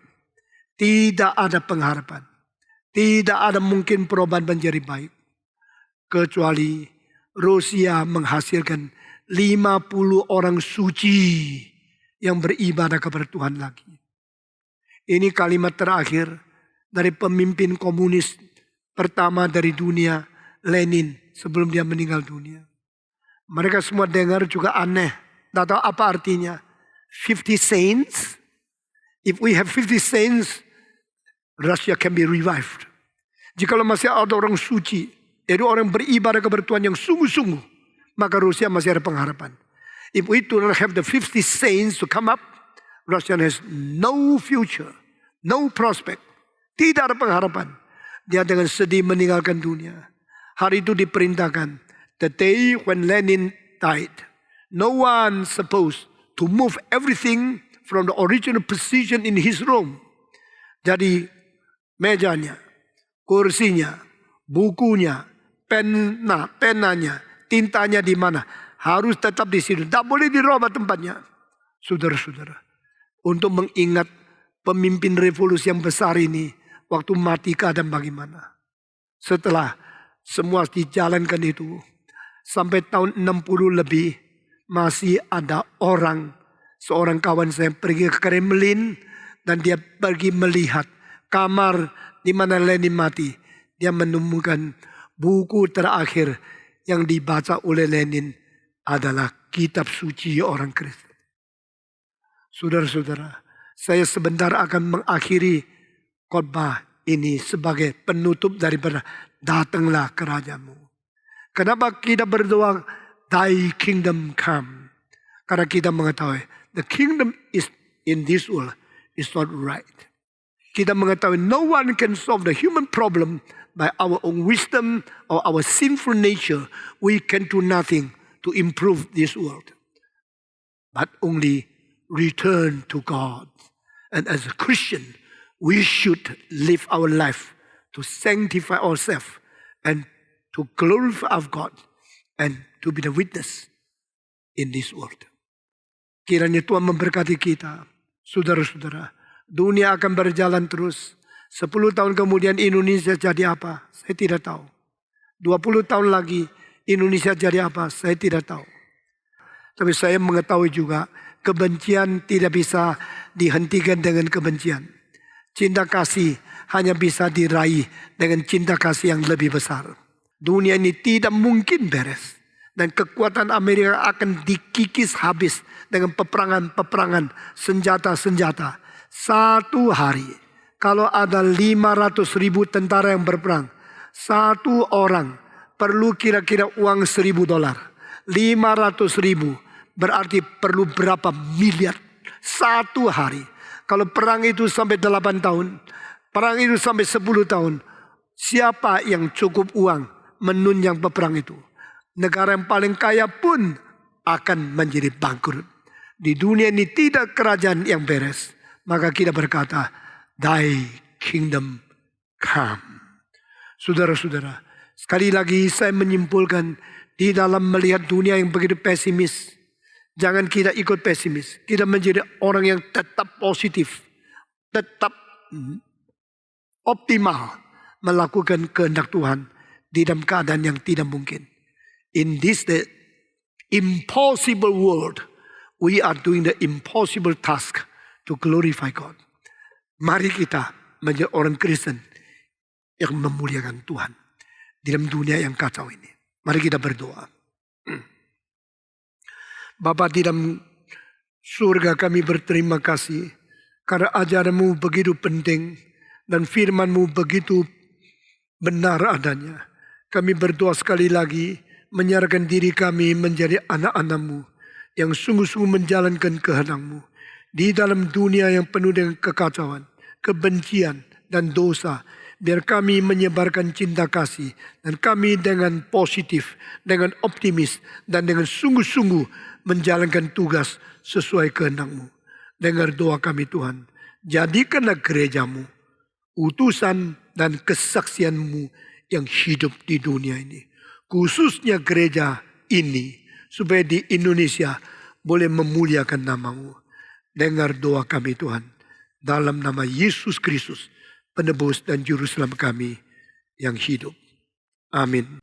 Tidak ada pengharapan. Tidak ada mungkin perubahan menjadi baik. Kecuali Rusia menghasilkan 50 orang suci yang beribadah kepada Tuhan lagi. Ini kalimat terakhir dari pemimpin komunis pertama dari dunia, Lenin, sebelum dia meninggal dunia. Mereka semua dengar juga aneh. Tidak tahu apa artinya. 50 saints. If we have 50 saints, Russia can be revived. Jikalau masih ada orang suci, yaitu orang beribadah kepada Tuhan yang sungguh-sungguh, maka Rusia masih ada pengharapan. If we do not have the 50 saints to come up, Russia has no future, no prospect. Tidak ada pengharapan. Dia dengan sedih meninggalkan dunia. Hari itu diperintahkan, the day when Lenin died, no one supposed to move everything from the original position in his room. Jadi mejanya, kursinya, bukunya, penanya, tintanya di mana, harus tetap di situ. Tak boleh dirubah tempatnya. Saudara-saudara, untuk mengingat pemimpin revolusi yang besar ini, waktu mati keadaan bagaimana. Setelah semua dijalankan itu, sampai tahun 60 lebih, masih ada seorang kawan saya pergi ke Kremlin, dan dia pergi melihat kamar di mana Lenin mati. Dia menemukan buku terakhir yang dibaca oleh Lenin adalah kitab suci orang Kristen. Saudara-saudara, saya sebentar akan mengakhiri khotbah ini sebagai penutup daripada datanglah kerajaanmu. Kenapa kita berdoa, Thy kingdom come? Karena kita mengetahui, the kingdom is in this world is not right. Kita mengetahui no one can solve the human problem by our own wisdom or our sinful nature. We can do nothing to improve this world, but only return to God. And as a Christian, we should live our life to sanctify ourselves and to glorify our God and to be the witness in this world. Kiranya Tuhan memberkati kita, saudara-saudara. Dunia akan berjalan terus. 10 tahun kemudian Indonesia jadi apa? Saya tidak tahu. 20 tahun lagi Indonesia jadi apa? Saya tidak tahu. Tapi saya mengetahui juga kebencian tidak bisa dihentikan dengan kebencian. Cinta kasih hanya bisa diraih dengan cinta kasih yang lebih besar. Dunia ini tidak mungkin beres. Dan kekuatan Amerika akan dikikis habis dengan peperangan-peperangan, senjata-senjata. Satu hari, kalau ada 500.000 tentara yang berperang, satu orang perlu kira-kira uang $1.000. 500.000 berarti perlu berapa miliar satu hari. Kalau perang itu sampai 8 tahun, perang itu sampai 10 tahun, siapa yang cukup uang menunjang peperang itu? Negara yang paling kaya pun akan menjadi bangkrut. Di dunia ini tidak kerajaan yang beres. Maka kita berkata, Thy kingdom come. Saudara-saudara, sekali lagi saya menyimpulkan, di dalam melihat dunia yang begitu pesimis, jangan kita ikut pesimis. Kita menjadi orang yang tetap positif, tetap optimal melakukan kehendak Tuhan di dalam keadaan yang tidak mungkin. In this the impossible world, we are doing the impossible task to glorify God. Mari kita menjadi orang Kristen yang memuliakan Tuhan di dalam dunia yang kacau ini. Mari kita berdoa. Bapa di dalam surga, kami berterima kasih karena ajaranmu begitu penting dan firmanmu begitu benar adanya. Kami berdoa sekali lagi, menyerahkan diri kami menjadi anak-anakmu yang sungguh-sungguh menjalankan kehendak-Mu. Di dalam dunia yang penuh dengan kekacauan, kebencian, dan dosa, biar kami menyebarkan cinta kasih. Dan kami dengan positif, dengan optimis, dan dengan sungguh-sungguh menjalankan tugas sesuai kehendak-Mu. Dengar doa kami Tuhan. Jadikanlah gereja-Mu, utusan dan kesaksian-Mu yang hidup di dunia ini. Khususnya gereja ini, supaya di Indonesia boleh memuliakan nama-Mu. Dengar doa kami Tuhan, dalam nama Yesus Kristus, penebus dan juru selamat kami yang hidup. Amin.